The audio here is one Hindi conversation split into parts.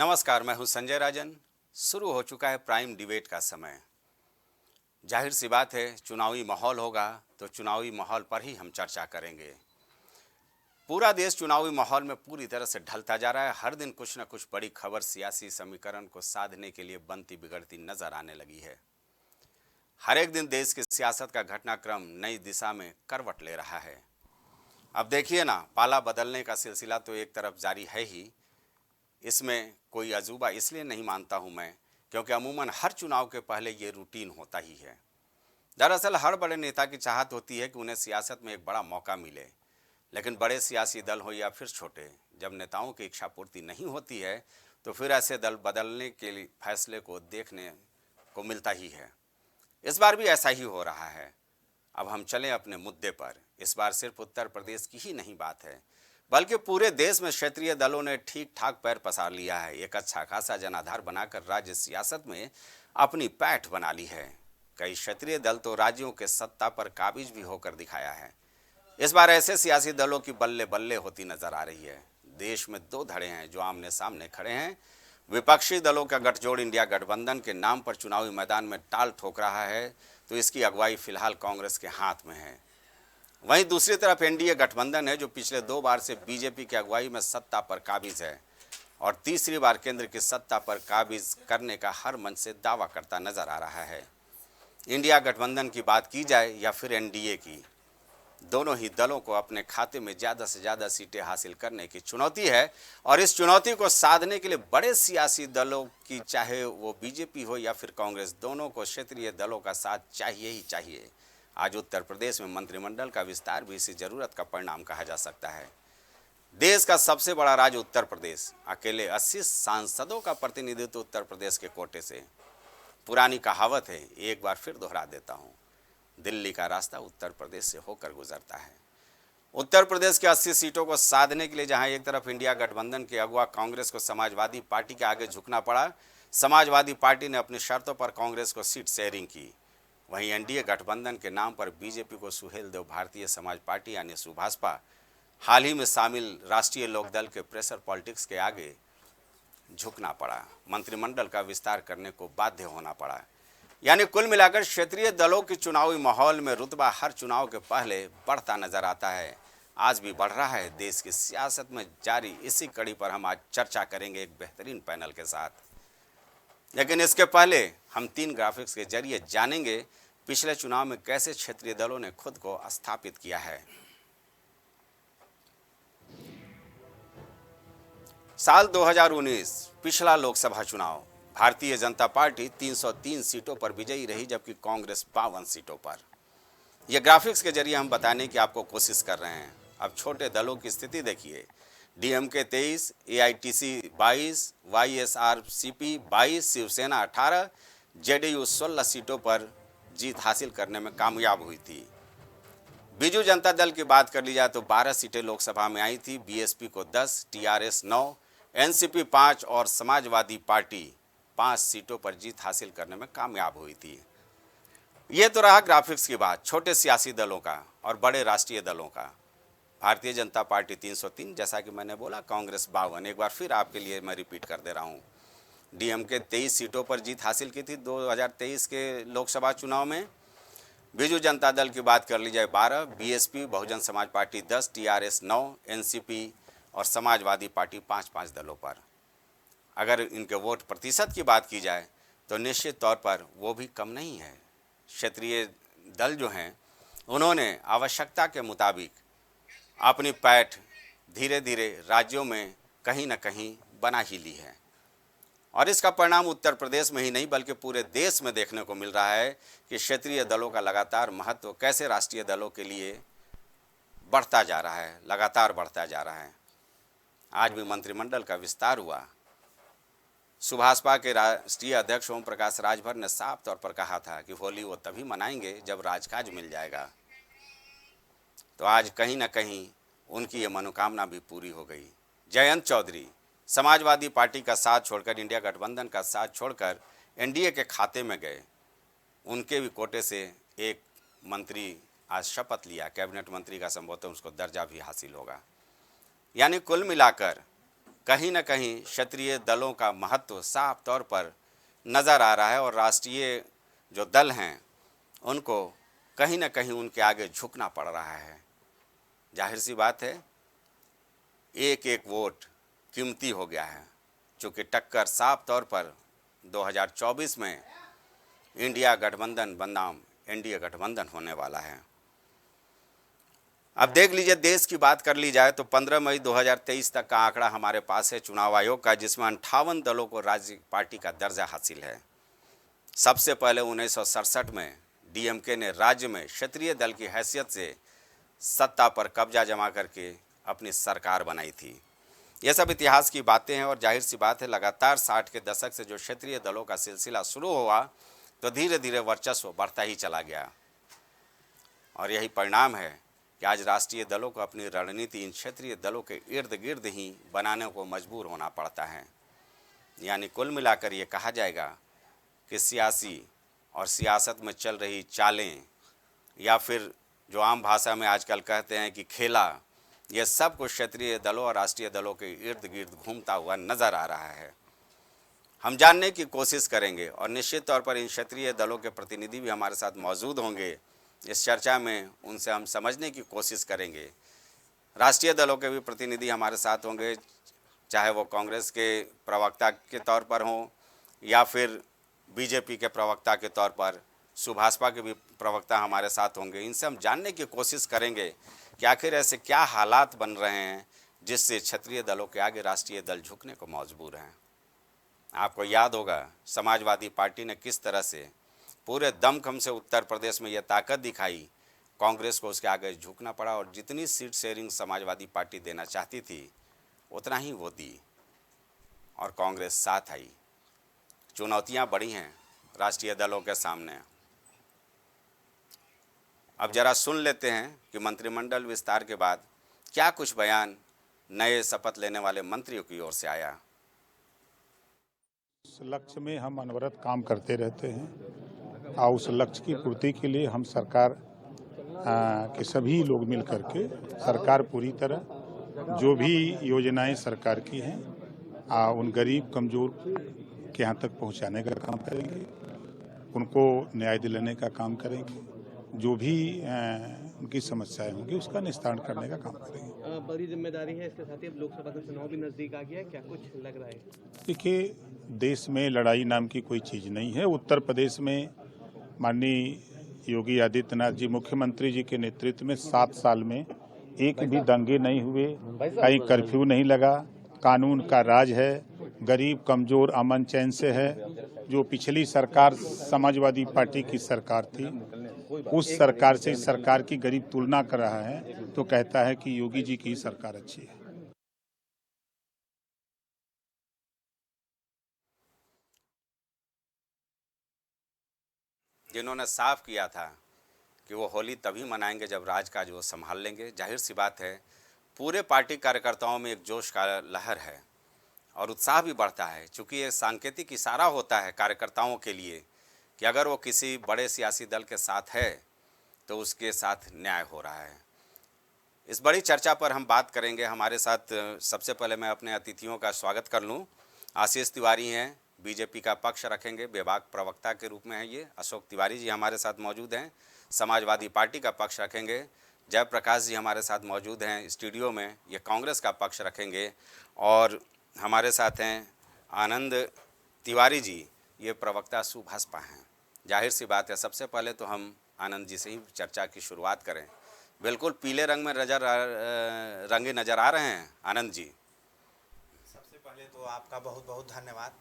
नमस्कार, मैं हूं संजय राजन। शुरू हो चुका है प्राइम डिबेट का समय। जाहिर सी बात है, चुनावी माहौल होगा तो चुनावी माहौल पर ही हम चर्चा करेंगे। पूरा देश चुनावी माहौल में पूरी तरह से ढलता जा रहा है। हर दिन कुछ न कुछ बड़ी खबर सियासी समीकरण को साधने के लिए बनती बिगड़ती नजर आने लगी है। हर एक दिन देश की सियासत का घटनाक्रम नई दिशा में करवट ले रहा है। अब देखिए ना, पाला बदलने का सिलसिला तो एक तरफ जारी है ही। इसमें कोई अजूबा इसलिए नहीं मानता हूं मैं, क्योंकि अमूमन हर चुनाव के पहले ये रूटीन होता ही है। दरअसल हर बड़े नेता की चाहत होती है कि उन्हें सियासत में एक बड़ा मौका मिले, लेकिन बड़े सियासी दल हो या फिर छोटे, जब नेताओं की इच्छा पूर्ति नहीं होती है तो फिर ऐसे दल बदलने के लिए फैसले को देखने को मिलता ही है। इस बार भी ऐसा ही हो रहा है। अब हम चलें अपने मुद्दे पर। इस बार सिर्फ उत्तर प्रदेश की ही नहीं बात है, बल्कि पूरे देश में क्षेत्रीय दलों ने ठीक ठाक पैर पसार लिया है। एक अच्छा खासा जनाधार बनाकर राज्य सियासत में अपनी पैठ बना ली है। कई क्षेत्रीय दल तो राज्यों के सत्ता पर काबिज भी होकर दिखाया है। इस बार ऐसे सियासी दलों की बल्ले बल्ले होती नजर आ रही है। देश में दो धड़े हैं जो आमने सामने खड़े हैं। विपक्षी दलों का गठजोड़ इंडिया गठबंधन के नाम पर चुनावी मैदान में टाल ठोक रहा है, तो इसकी अगुवाई फिलहाल कांग्रेस के हाथ में है। वहीं दूसरी तरफ एनडीए गठबंधन है, जो पिछले 2 बार से बीजेपी की अगुवाई में सत्ता पर काबिज है और तीसरी बार केंद्र की सत्ता पर काबिज करने का हर मंच से दावा करता नजर आ रहा है। इंडिया गठबंधन की बात की जाए या फिर एनडीए की, दोनों ही दलों को अपने खाते में ज़्यादा से ज़्यादा सीटें हासिल करने की चुनौती है और इस चुनौती को साधने के लिए बड़े सियासी दलों की, चाहे वो बीजेपी हो या फिर कांग्रेस, दोनों को क्षेत्रीय दलों का साथ चाहिए ही चाहिए। आज उत्तर प्रदेश में मंत्रिमंडल का विस्तार भी इसी जरूरत का परिणाम कहा जा सकता है। देश का सबसे बड़ा राज्य उत्तर प्रदेश, अकेले 80 सांसदों का प्रतिनिधित्व उत्तर प्रदेश के कोटे से। पुरानी कहावत है, एक बार फिर दोहरा देता हूँ, दिल्ली का रास्ता उत्तर प्रदेश से होकर गुजरता है। उत्तर प्रदेश के 80 सीटों को साधने के लिए जहां एक तरफ इंडिया गठबंधन के अगुवा कांग्रेस को समाजवादी पार्टी के आगे झुकना पड़ा, समाजवादी पार्टी ने अपनी शर्तों पर कांग्रेस को सीट शेयरिंग की, वहीं एनडीए गठबंधन के नाम पर बीजेपी को सुहेलदेव भारतीय समाज पार्टी यानी सुभाषपा, हाल ही में शामिल राष्ट्रीय लोकदल के प्रेशर पॉलिटिक्स के आगे झुकना पड़ा, मंत्रिमंडल का विस्तार करने को बाध्य होना पड़ा। यानी कुल मिलाकर क्षेत्रीय दलों की चुनावी माहौल में रुतबा हर चुनाव के पहले बढ़ता नजर आता है। आज भी बढ़ रहा है। देश की सियासत में जारी इसी कड़ी पर हम आज चर्चा करेंगे एक बेहतरीन पैनल के साथ। लेकिन इसके पहले हम 3 ग्राफिक्स के जरिए जानेंगे पिछले चुनाव में कैसे क्षेत्रीय दलों ने खुद को स्थापित किया है। साल 2019 पिछला लोकसभा चुनाव, भारतीय जनता पार्टी 303 सीटों पर विजयी रही, जबकि कांग्रेस 52 सीटों पर। यह ग्राफिक्स के जरिए हम बताने की आपको कोशिश कर रहे हैं। अब छोटे दलों की स्थिति देखिए। DMK 23, AITC 22, YSRCP 22, Shiv Sena 18, JDU 16 सीटों पर जीत हासिल करने में कामयाब हुई थी। बीजू जनता दल की बात कर ली जाए तो 12 सीटें लोकसभा में आई थी, बीएसपी को 10, टीआरएस 9, एनसीपी 5 और समाजवादी पार्टी 5 सीटों पर जीत हासिल करने में कामयाब हुई थी। ये तो रहा ग्राफिक्स की बात छोटे सियासी दलों का और बड़े राष्ट्रीय दलों का। भारतीय जनता पार्टी 303, जैसा कि मैंने बोला, कांग्रेस 52। एक बार फिर आपके लिए मैं रिपीट कर दे रहा हूँ। डीएमके 23 सीटों पर जीत हासिल की थी 2023 के लोकसभा चुनाव में। बीजू जनता दल की बात कर ली जाए 12, BSP Bahujan Samaj party 10, TRS 9, NCP और समाजवादी पार्टी 5-5 दलों पर। अगर इनके वोट प्रतिशत की बात की जाए तो निश्चित तौर पर वो भी कम नहीं है। क्षेत्रीय दल जो हैं उन्होंने आवश्यकता के मुताबिक अपनी पैठ धीरे धीरे राज्यों में कहीं न कहीं बना ही ली है और इसका परिणाम उत्तर प्रदेश में ही नहीं बल्कि पूरे देश में देखने को मिल रहा है कि क्षेत्रीय दलों का लगातार महत्व कैसे राष्ट्रीय दलों के लिए बढ़ता जा रहा है, लगातार बढ़ता जा रहा है। आज भी मंत्रिमंडल का विस्तार हुआ। सुभाषपा के राष्ट्रीय अध्यक्ष ओम प्रकाश राजभर ने साफ तौर पर कहा था कि होली वो तभी मनाएंगे जब राजकाज मिल जाएगा। तो आज कहीं ना कहीं उनकी ये मनोकामना भी पूरी हो गई। जयंत चौधरी समाजवादी पार्टी का साथ छोड़कर, इंडिया गठबंधन का साथ छोड़कर एनडीए के खाते में गए। उनके भी कोटे से एक मंत्री आज शपथ लिया, कैबिनेट मंत्री का संभवतः उसको दर्जा भी हासिल होगा। यानी कुल मिलाकर कहीं न कहीं क्षत्रिय दलों का महत्व साफ तौर पर नज़र आ रहा है और राष्ट्रीय जो दल हैं उनको कहीं न कहीं उनके आगे झुकना पड़ रहा है। जाहिर सी बात है, एक एक वोट कीमती हो गया है, चूँकि टक्कर साफ तौर पर 2024 में इंडिया गठबंधन बनाम एनडीए गठबंधन होने वाला है। अब देख लीजिए, देश की बात कर ली जाए तो 15 मई 2023 तक का आंकड़ा हमारे पास है चुनाव आयोग का, जिसमें 58 दलों को राज्य पार्टी का दर्जा हासिल है। सबसे पहले 1967 में डीएमके ने राज्य में क्षत्रिय दल की हैसियत से सत्ता पर कब्जा जमा करके अपनी सरकार बनाई थी। ये सब इतिहास की बातें हैं और जाहिर सी बात है, लगातार 60 के दशक से जो क्षत्रिय दलों का सिलसिला शुरू हुआ तो धीरे धीरे वर्चस्व बढ़ता ही चला गया और यही परिणाम है कि आज राष्ट्रीय दलों को अपनी रणनीति इन क्षेत्रीय दलों के इर्द गिर्द ही बनाने को मजबूर होना पड़ता है। यानी कुल मिलाकर ये कहा जाएगा कि सियासी और सियासत में चल रही चालें या फिर जो आम भाषा में आजकल कहते हैं कि खेला, ये सब कुछ क्षेत्रीय दलों और राष्ट्रीय दलों के इर्द गिर्द घूमता हुआ नज़र आ रहा है। हम जानने की कोशिश करेंगे और निश्चित तौर पर इन क्षेत्रीय दलों के प्रतिनिधि भी हमारे साथ मौजूद होंगे। इस चर्चा में उनसे हम समझने की कोशिश करेंगे। राष्ट्रीय दलों के भी प्रतिनिधि हमारे साथ होंगे, चाहे वो कांग्रेस के प्रवक्ता के तौर पर हों या फिर बीजेपी के प्रवक्ता के तौर पर, सुभाषपा के भी प्रवक्ता हमारे साथ होंगे। इनसे हम जानने की कोशिश करेंगे कि आखिर ऐसे क्या हालात बन रहे हैं जिससे क्षेत्रीय दलों के आगे राष्ट्रीय दल झुकने को मजबूर हैं। आपको याद होगा, समाजवादी पार्टी ने किस तरह से पूरे दमखम से उत्तर प्रदेश में यह ताकत दिखाई, कांग्रेस को उसके आगे झुकना पड़ा और जितनी सीट शेयरिंग समाजवादी पार्टी देना चाहती थी उतना ही वो दी और कांग्रेस साथ आई। चुनौतियां बड़ी हैं राष्ट्रीय दलों के सामने। अब जरा सुन लेते हैं कि मंत्रिमंडल विस्तार के बाद क्या कुछ बयान नए शपथ लेने वाले मंत्रियों की ओर से आया। उस लक्ष्य में हम अनवरत काम करते रहते हैं और उस लक्ष्य की पूर्ति के लिए हम सरकार के सभी लोग मिल करके सरकार पूरी तरह जो भी योजनाएं सरकार की हैं उन गरीब कमजोर के यहाँ तक पहुँचाने का काम करेंगे, उनको न्याय दिलाने का काम करेंगे, जो भी उनकी समस्याएं होंगी उसका निस्तारण करने का काम करेंगे। बड़ी जिम्मेदारी है, इसके साथ ही अब लोकसभा का चुनाव भी नजदीक आ गया है, क्या कुछ लग रहा है? देखिए, देश में लड़ाई नाम की कोई चीज़ नहीं है। उत्तर प्रदेश में माननीय योगी आदित्यनाथ जी मुख्यमंत्री जी के नेतृत्व में 7 साल में एक भी दंगे नहीं हुए, कहीं कर्फ्यू नहीं लगा, कानून का राज है, गरीब कमजोर अमन चैन से है। जो पिछली सरकार समाजवादी पार्टी की सरकार थी, उस सरकार से इस सरकार की गरीब तुलना कर रहा है तो कहता है कि योगी जी की सरकार अच्छी है। जिन्होंने साफ किया था कि वो होली तभी मनाएंगे जब राजकाज वो संभाल लेंगे। जाहिर सी बात है, पूरे पार्टी कार्यकर्ताओं में एक जोश का लहर है और उत्साह भी बढ़ता है, चूँकि ये सांकेतिक इशारा होता है कार्यकर्ताओं के लिए कि अगर वो किसी बड़े सियासी दल के साथ है तो उसके साथ न्याय हो रहा है। इस बड़ी चर्चा पर हम बात करेंगे। हमारे साथ सबसे पहले मैं अपने अतिथियों का स्वागत कर लूँ। आशीष तिवारी हैं, बीजेपी का पक्ष रखेंगे, विभाग प्रवक्ता के रूप में है ये। अशोक तिवारी जी हमारे साथ मौजूद हैं, समाजवादी पार्टी का पक्ष रखेंगे। जयप्रकाश जी हमारे साथ मौजूद हैं स्टूडियो में, ये कांग्रेस का पक्ष रखेंगे। और हमारे साथ हैं आनंद तिवारी जी, ये प्रवक्ता सुभाषपा हैं। जाहिर सी बात है, सबसे पहले तो हम आनंद जी से ही चर्चा की शुरुआत करें। बिल्कुल पीले रंग में रंगे नज़र आ रहे हैं आनंद जी। सबसे पहले तो आपका बहुत बहुत धन्यवाद।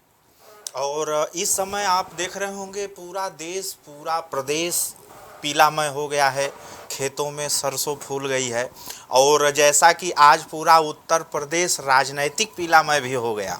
और इस समय आप देख रहे होंगे पूरा देश, पूरा प्रदेश पीलामय हो गया है, खेतों में सरसों फूल गई है। और जैसा कि आज पूरा उत्तर प्रदेश राजनैतिक पीलामय भी हो गया।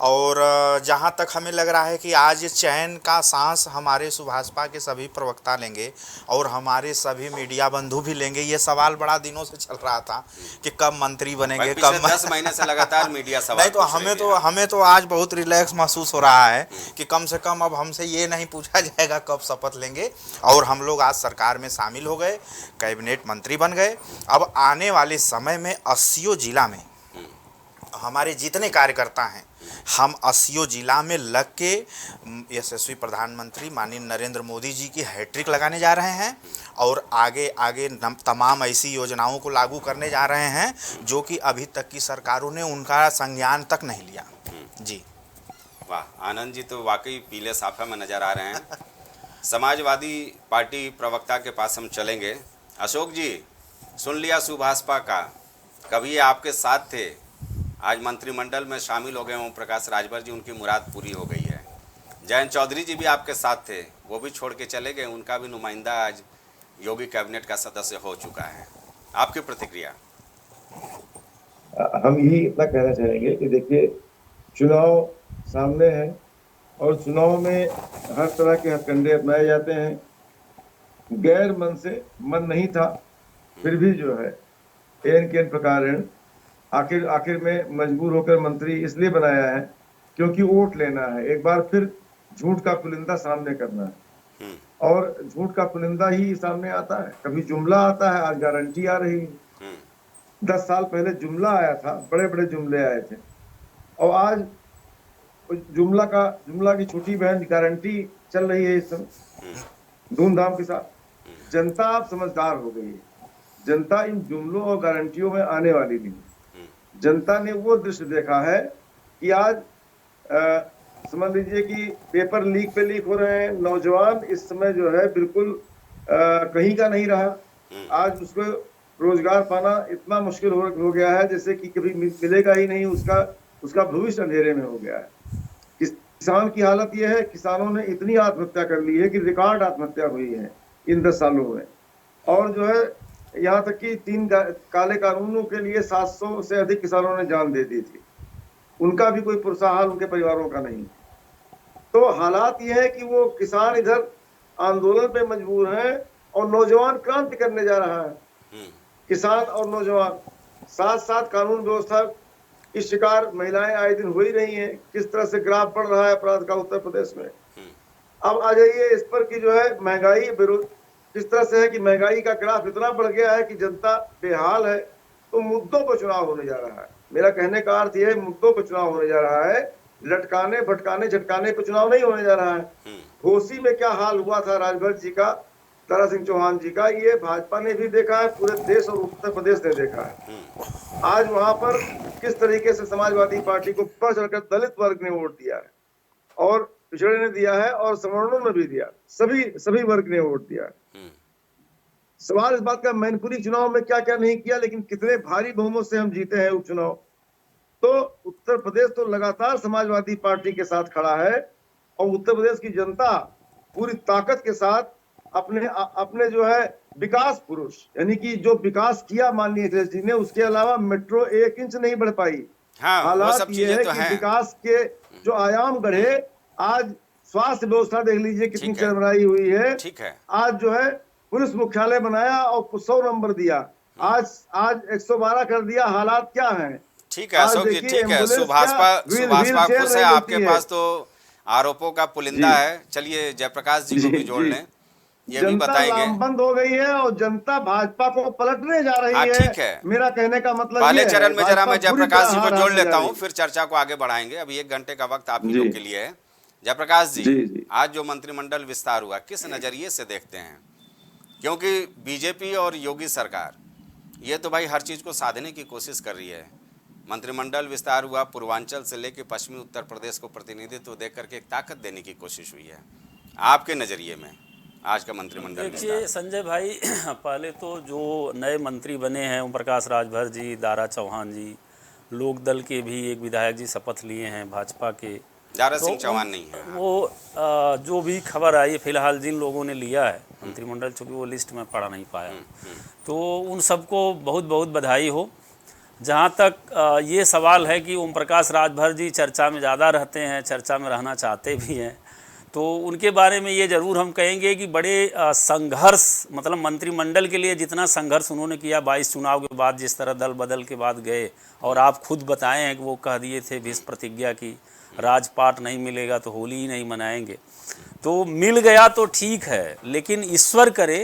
और जहाँ तक हमें लग रहा है कि आज चैन का सांस हमारे सुभाषपा के सभी प्रवक्ता लेंगे और हमारे सभी मीडिया बंधु भी लेंगे। ये सवाल बड़ा दिनों से चल रहा था कि कब मंत्री बनेंगे, कब 10 महीने से लगातार मीडिया सवाल नहीं, तो हमें तो आज बहुत रिलैक्स महसूस हो रहा है कि कम से कम अब हमसे ये नहीं पूछा जाएगा कब शपथ लेंगे। और हम लोग आज सरकार में शामिल हो गए, कैबिनेट मंत्री बन गए। अब आने वाले समय में 80 जिला में हमारे जितने कार्यकर्ता हैं, हम 80 जिला में लग के यशस्वी प्रधानमंत्री माननीय नरेंद्र मोदी जी की हैट्रिक लगाने जा रहे हैं और आगे आगे तमाम ऐसी योजनाओं को लागू करने जा रहे हैं जो कि अभी तक की सरकारों ने उनका संज्ञान तक नहीं लिया। जी वाह, आनंद जी तो वाकई पीले साफे में नजर आ रहे हैं। समाजवादी पार्टी प्रवक्ता के पास हम चलेंगे। अशोक जी, सुन लिया सुभाषपा का, कभी ये आपके साथ थे, आज मंत्रिमंडल में शामिल हो गए ओम प्रकाश राजभर जी, उनकी मुराद पूरी हो गई है। जयंत चौधरी जी भी आपके साथ थे, वो भी छोड़ के चले गए, उनका भी नुमाइंदा आज योगी कैबिनेट का सदस्य हो चुका है। आपकी प्रतिक्रिया? हम यही इतना कहना चाहेंगे कि देखिए, चुनाव सामने है और चुनाव में हर तरह के हथकंडे अपनाए जाते हैं। गैर मन से मन नहीं था, फिर भी जो है एन के प्रकार आखिर में मजबूर होकर मंत्री इसलिए बनाया है क्योंकि वोट लेना है, एक बार फिर झूठ का पुलिंदा सामने करना है और झूठ का पुलिंदा ही सामने आता है। कभी जुमला आता है, आज गारंटी आ रही है। 10 साल पहले जुमला आया था, बड़े बड़े जुमले आए थे और आज जुमला की छोटी बहन गारंटी चल रही है इस समय धूमधाम के साथ। जनता अब समझदार हो गई है, जनता इन जुमलों और गारंटियों में आने वाली नहीं। जनता ने वो दृश्य देखा है कि आज समझ लीजिए कि पेपर लीक पे लीक हो रहे हैं, नौजवान इस समय जो है बिल्कुल कहीं का नहीं रहा। आज उसको रोजगार पाना इतना मुश्किल हो गया है जैसे कि कभी मिलेगा ही नहीं, उसका भविष्य अंधेरे में हो गया है। किसान की हालत यह है, किसानों ने इतनी आत्महत्या कर ली है कि रिकॉर्ड आत्महत्या हुई है इन 10 सालों में। और जो है यहाँ तक कि 3 काले कानूनों के लिए 700 से अधिक किसानों ने जान दे दी थी, उनका भी कोई पुरसाहाल उनके परिवारों का नहीं। तो हालात यह है कि वो किसान इधर आंदोलन पे मजबूर हैं और नौजवान क्रांति करने जा रहा है। किसान और नौजवान साथ साथ कानून व्यवस्था की शिकार महिलाएं आए दिन हो ही रही हैं। किस तरह से ग्राफ बढ़ रहा है अपराध का उत्तर प्रदेश में। अब आ जाइए इस पर कि जो है महंगाई विरुद्ध किस तरह से है कि महंगाई का ग्राफ इतना बढ़ गया है कि जनता बेहाल है। तो मुद्दों पर चुनाव होने जा रहा है। मेरा कहने का अर्थ यह है, मुद्दों पर चुनाव होने जा रहा है, लटकाने भटकाने झटकाने पर चुनाव नहीं होने जा रहा है। घोसी में क्या हाल हुआ था राजभर जी का, तारा सिंह चौहान जी का, ये भाजपा ने भी देखा है, पूरे देश और उत्तर प्रदेश ने देखा है। आज वहां पर किस तरीके से समाजवादी पार्टी को बढ़ चढ़कर दलित वर्ग ने वोट दिया है और पिछड़े ने दिया है और सवर्णों ने भी दिया, सभी वर्ग ने वोट दिया है। सवाल इस बात का मैनपुरी चुनाव में क्या क्या नहीं किया, लेकिन कितने भारी बहुमत से हम जीते हैं उपचुनाव। तो उत्तर प्रदेश तो लगातार समाजवादी पार्टी के साथ खड़ा है और उत्तर प्रदेश की जनता पूरी ताकत के साथ अपने जो है विकास पुरुष, यानी कि जो विकास किया माननीय अखिलेश जी ने, उसके अलावा मेट्रो 1 इंच नहीं बढ़ पाई। हाँ, हालात ये है कि विकास के जो आयाम बढ़े, आज स्वास्थ्य व्यवस्था देख लीजिए कितनी चरमराई हुई है। ठीक है, आज जो है पुलिस मुख्यालय बनाया और 100 नंबर दिया, आज 112 कर दिया। हालात क्या हैं? ठीक है अशोक जी, ठीक है। सुभाषपा खुश है, आपके पास तो आरोपों का पुलिंदा है। चलिए जयप्रकाश जी को भी जोड़ लें, ये भी बताएंगे। बंद हो गई है और जनता भाजपा को पलटने जा रही है। ठीक है, मेरा कहने का मतलब पहले चरण में जरा मैं जयप्रकाश जी को जोड़ लेता हूँ, फिर चर्चा को आगे बढ़ाएंगे। अभी 1 घंटे का वक्त आप ही लोग के लिए है। जयप्रकाश जी, आज जो मंत्रिमंडल विस्तार हुआ, किस नजरिए से देखते हैं? क्योंकि बीजेपी और योगी सरकार ये तो भाई हर चीज़ को साधने की कोशिश कर रही है। मंत्रिमंडल विस्तार हुआ, पूर्वांचल से लेकर पश्चिमी उत्तर प्रदेश को प्रतिनिधित्व दे करके एक ताकत देने की कोशिश हुई है। आपके नज़रिए में आज का मंत्रिमंडल विस्तार? देखिए संजय भाई, पहले तो जो नए मंत्री बने हैं, ओम प्रकाश राजभर जी, दारा चौहान जी, लोकदल के भी एक विधायक जी शपथ लिए हैं, भाजपा के दारा सिंह चौहान नहीं है। वो जो भी खबर आई फिलहाल जिन लोगों ने लिया है मंत्रिमंडल, चूँकि वो लिस्ट में पढ़ नहीं पाया, तो उन सबको बहुत बहुत बधाई हो। जहाँ तक ये सवाल है कि ओम प्रकाश राजभर जी चर्चा में ज़्यादा रहते हैं, चर्चा में रहना चाहते भी हैं, तो उनके बारे में ये ज़रूर हम कहेंगे कि बड़े संघर्ष, मतलब मंत्रिमंडल के लिए जितना संघर्ष उन्होंने किया 22 चुनाव के बाद, जिस तरह दल बदल के बाद गए, और आप खुद बताए हैं कि वो कह दिए थे भीष्म प्रतिज्ञा की, राजपाट नहीं मिलेगा तो होली ही नहीं मनाएंगे। तो मिल गया तो ठीक है, लेकिन ईश्वर करे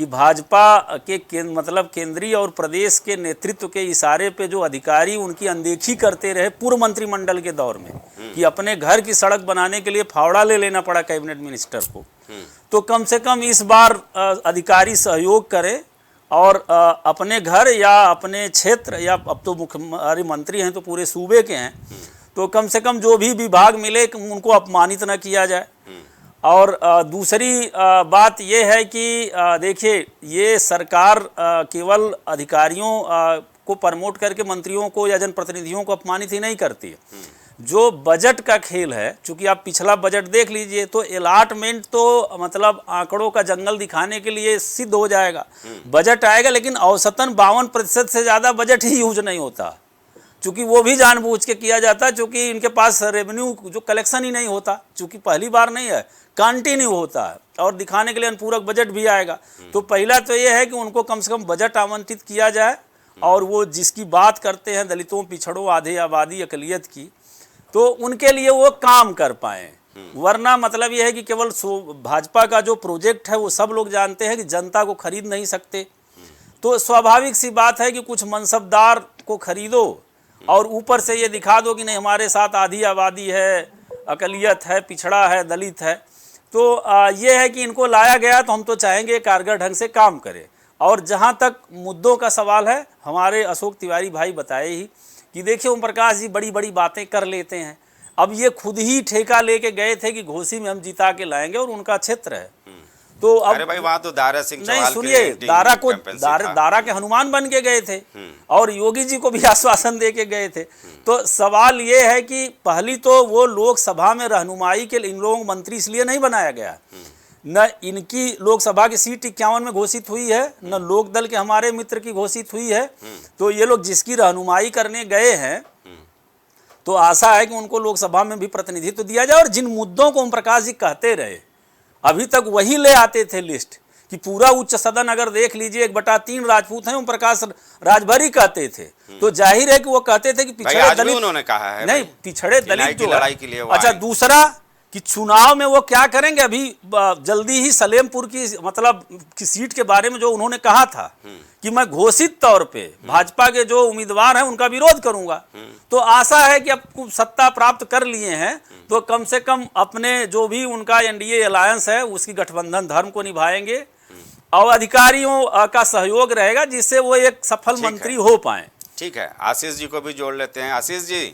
कि भाजपा के मतलब केंद्रीय और प्रदेश के नेतृत्व के इशारे पे जो अधिकारी उनकी अनदेखी करते रहे पूर्व मंत्रिमंडल के दौर में, कि अपने घर की सड़क बनाने के लिए फावड़ा ले लेना पड़ा कैबिनेट मिनिस्टर को, तो कम से कम इस बार अधिकारी सहयोग करें और अपने घर या अपने क्षेत्र, या अब तो मुख्यमंत्री मंत्री हैं तो पूरे सूबे के हैं, तो कम से कम जो भी विभाग मिले उनको अपमानित न किया जाए। और दूसरी बात ये है कि देखिए, ये सरकार केवल अधिकारियों को प्रमोट करके मंत्रियों को या जनप्रतिनिधियों को अपमानित ही नहीं करती है। जो बजट का खेल है, चूंकि आप पिछला बजट देख लीजिए तो अलॉटमेंट तो मतलब आंकड़ों का जंगल दिखाने के लिए सिद्ध हो जाएगा। बजट आएगा लेकिन औसतन 52% से ज़्यादा बजट ही यूज नहीं होता, चूँकि वो भी जानबूझ के किया जाता है, चूँकि इनके पास रेवेन्यू जो कलेक्शन ही नहीं होता, चूँकि पहली बार नहीं है, कंटिन्यू होता है और दिखाने के लिए अनुपूरक बजट भी आएगा। तो पहला तो ये है कि उनको कम से कम बजट आवंटित किया जाए और वो जिसकी बात करते हैं दलितों, पिछड़ों, आधे आबादी, अकलियत की, तो उनके लिए वो काम कर पाएँ। वरना मतलब ये है कि केवल भाजपा का जो प्रोजेक्ट है वो सब लोग जानते हैं कि जनता को खरीद नहीं सकते, तो स्वाभाविक सी बात है कि कुछ मनसबदार को खरीदो और ऊपर से ये दिखा दो कि नहीं हमारे साथ आधी आबादी है, अकलियत है, पिछड़ा है, दलित है। तो ये है कि इनको लाया गया तो हम तो चाहेंगे कारगर ढंग से काम करें। और जहाँ तक मुद्दों का सवाल है, हमारे अशोक तिवारी भाई बताए ही कि देखिए ओम प्रकाश जी बड़ी बड़ी बातें कर लेते हैं। अब ये खुद ही ठेका लेके गए थे कि घोसी में हम जिता के लाएंगे और उनका क्षेत्र है, तो अब अरे भाई वहाँ तो दारा सिंह नहीं चौहान सुनिए, की दारा को कैंपेन था। दारा के हनुमान बन के गए थे और योगी जी को भी आश्वासन दे के गए थे। तो सवाल ये है कि पहली तो वो लोकसभा में रहनुमाई के इन लोगों को मंत्री इसलिए नहीं बनाया गया, न इनकी लोकसभा की सीट 51 में घोषित हुई है, न लोकदल के हमारे मित्र की घोषित हुई है। तो ये लोग जिसकी रहनुमाई करने गए हैं तो आशा है कि उनको लोकसभा में भी प्रतिनिधित्व दिया जाए। और जिन मुद्दों को ओम प्रकाश जी कहते रहे अभी तक वही ले आते थे लिस्ट, कि पूरा उच्च सदन अगर देख लीजिए 1/3 राजपूत हैं, ओम प्रकाश राजभरी कहते थे, तो जाहिर है कि वो कहते थे कि पिछड़े दलित, उन्होंने कहा है नहीं पिछड़े दलित जो लड़ाई के लिए। अच्छा, दूसरा कि चुनाव में वो क्या करेंगे, अभी जल्दी ही सलेमपुर की मतलब की सीट के बारे में जो उन्होंने कहा था कि मैं घोषित तौर पे भाजपा के जो उम्मीदवार हैं उनका विरोध करूंगा, तो आशा है कि अब सत्ता प्राप्त कर लिए हैं तो कम से कम अपने जो भी उनका एनडीए अलायंस है उसकी गठबंधन धर्म को निभाएंगे और अधिकारियों का सहयोग रहेगा जिससे वो एक सफल मंत्री हो पाए। ठीक है, आशीष जी को भी जोड़ लेते हैं। आशीष जी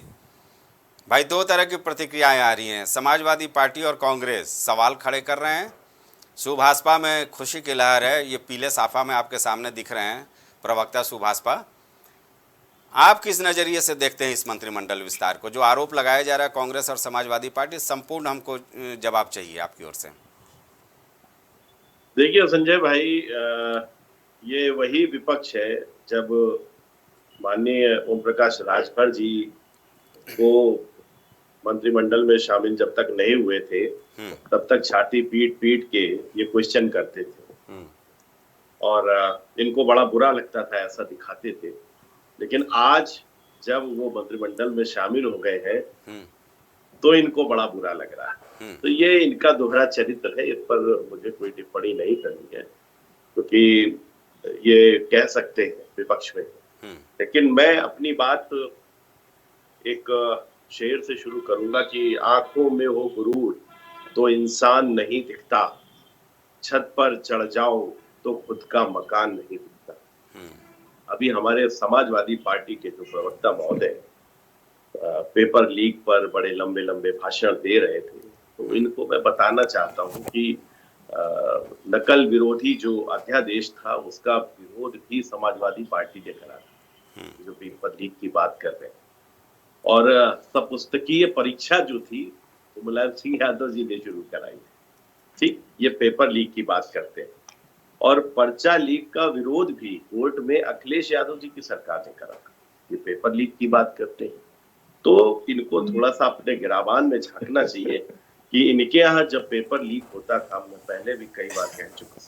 भाई, दो तरह की प्रतिक्रियाएं आ रही हैं। समाजवादी पार्टी और कांग्रेस सवाल खड़े कर रहे हैं, सुभाषपा में खुशी की लहर है, ये पीले साफा में आपके सामने दिख रहे हैं प्रवक्ता सुभाषपा। आप किस नज़रिए से देखते हैं इस मंत्रिमंडल विस्तार को, जो आरोप लगाया जा रहा है कांग्रेस और समाजवादी पार्टी? संपूर्ण हमको जवाब चाहिए आपकी ओर से। देखिए संजय भाई, ये वही विपक्ष है जब माननीय ओम प्रकाश राजभर जी वो मंत्रिमंडल में शामिल जब तक नहीं हुए थे तब तक छाती पीट पीट के ये क्वेश्चन करते थे और इनको बड़ा बुरा लगता था, ऐसा दिखाते थे। लेकिन आज जब वो मंत्रिमंडल में शामिल हो गए हैं तो इनको बड़ा बुरा लग रहा है। तो ये इनका दोहरा चरित्र है, इस पर मुझे कोई टिप्पणी नहीं करनी है क्योंकि ये कह सकते हैं विपक्ष में। लेकिन मैं अपनी बात एक शेर से शुरू करूंगा कि आंखों में हो गुरूर तो इंसान नहीं दिखता, छत पर चढ़ जाओ तो खुद का मकान नहीं दिखता। अभी हमारे समाजवादी पार्टी के जो प्रवक्ता महोदय पेपर लीक पर बड़े लंबे लंबे भाषण दे रहे थे, तो इनको मैं बताना चाहता हूं कि नकल विरोधी जो अध्यादेश था उसका विरोध भी समाजवादी पार्टी ने करा था, जो पेपर लीक की बात कर रहे हैं। और सपुस्तकीय परीक्षा जो थी वो मुलायम सिंह यादव जी ने शुरू कराई। ठीक, ये पेपर लीक की बात करते हैं। और पर्चा लीक का विरोध भी कोर्ट में अखिलेश यादव जी की सरकार ने करा था। ये पेपर लीक की बात करते हैं तो इनको थोड़ा सा अपने गिराबान में झांकना चाहिए कि इनके यहाँ जब पेपर लीक होता था, मैं पहले भी कई बार कह चुका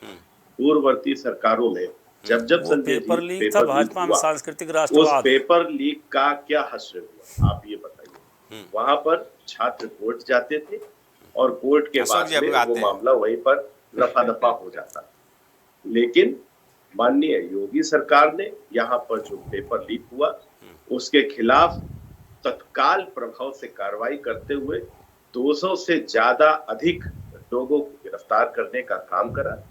हूँ, पूर्ववर्ती सरकारों में जब पेपर लीक था भाजपा में सांस्कृतिक राष्ट्रवाद, उस पेपर लीक का क्या हश्र हुआ आप ये बताइए। वहां पर छात्र कोर्ट जाते थे और कोर्ट के बाद में वो मामला वहीं पर रफा दफा हो जाता। लेकिन माननीय योगी सरकार ने यहाँ पर जो पेपर लीक हुआ उसके खिलाफ तत्काल प्रभाव से कार्रवाई करते हुए 200 से ज्यादा अधिक लोगों को गिरफ्तार करने का काम करा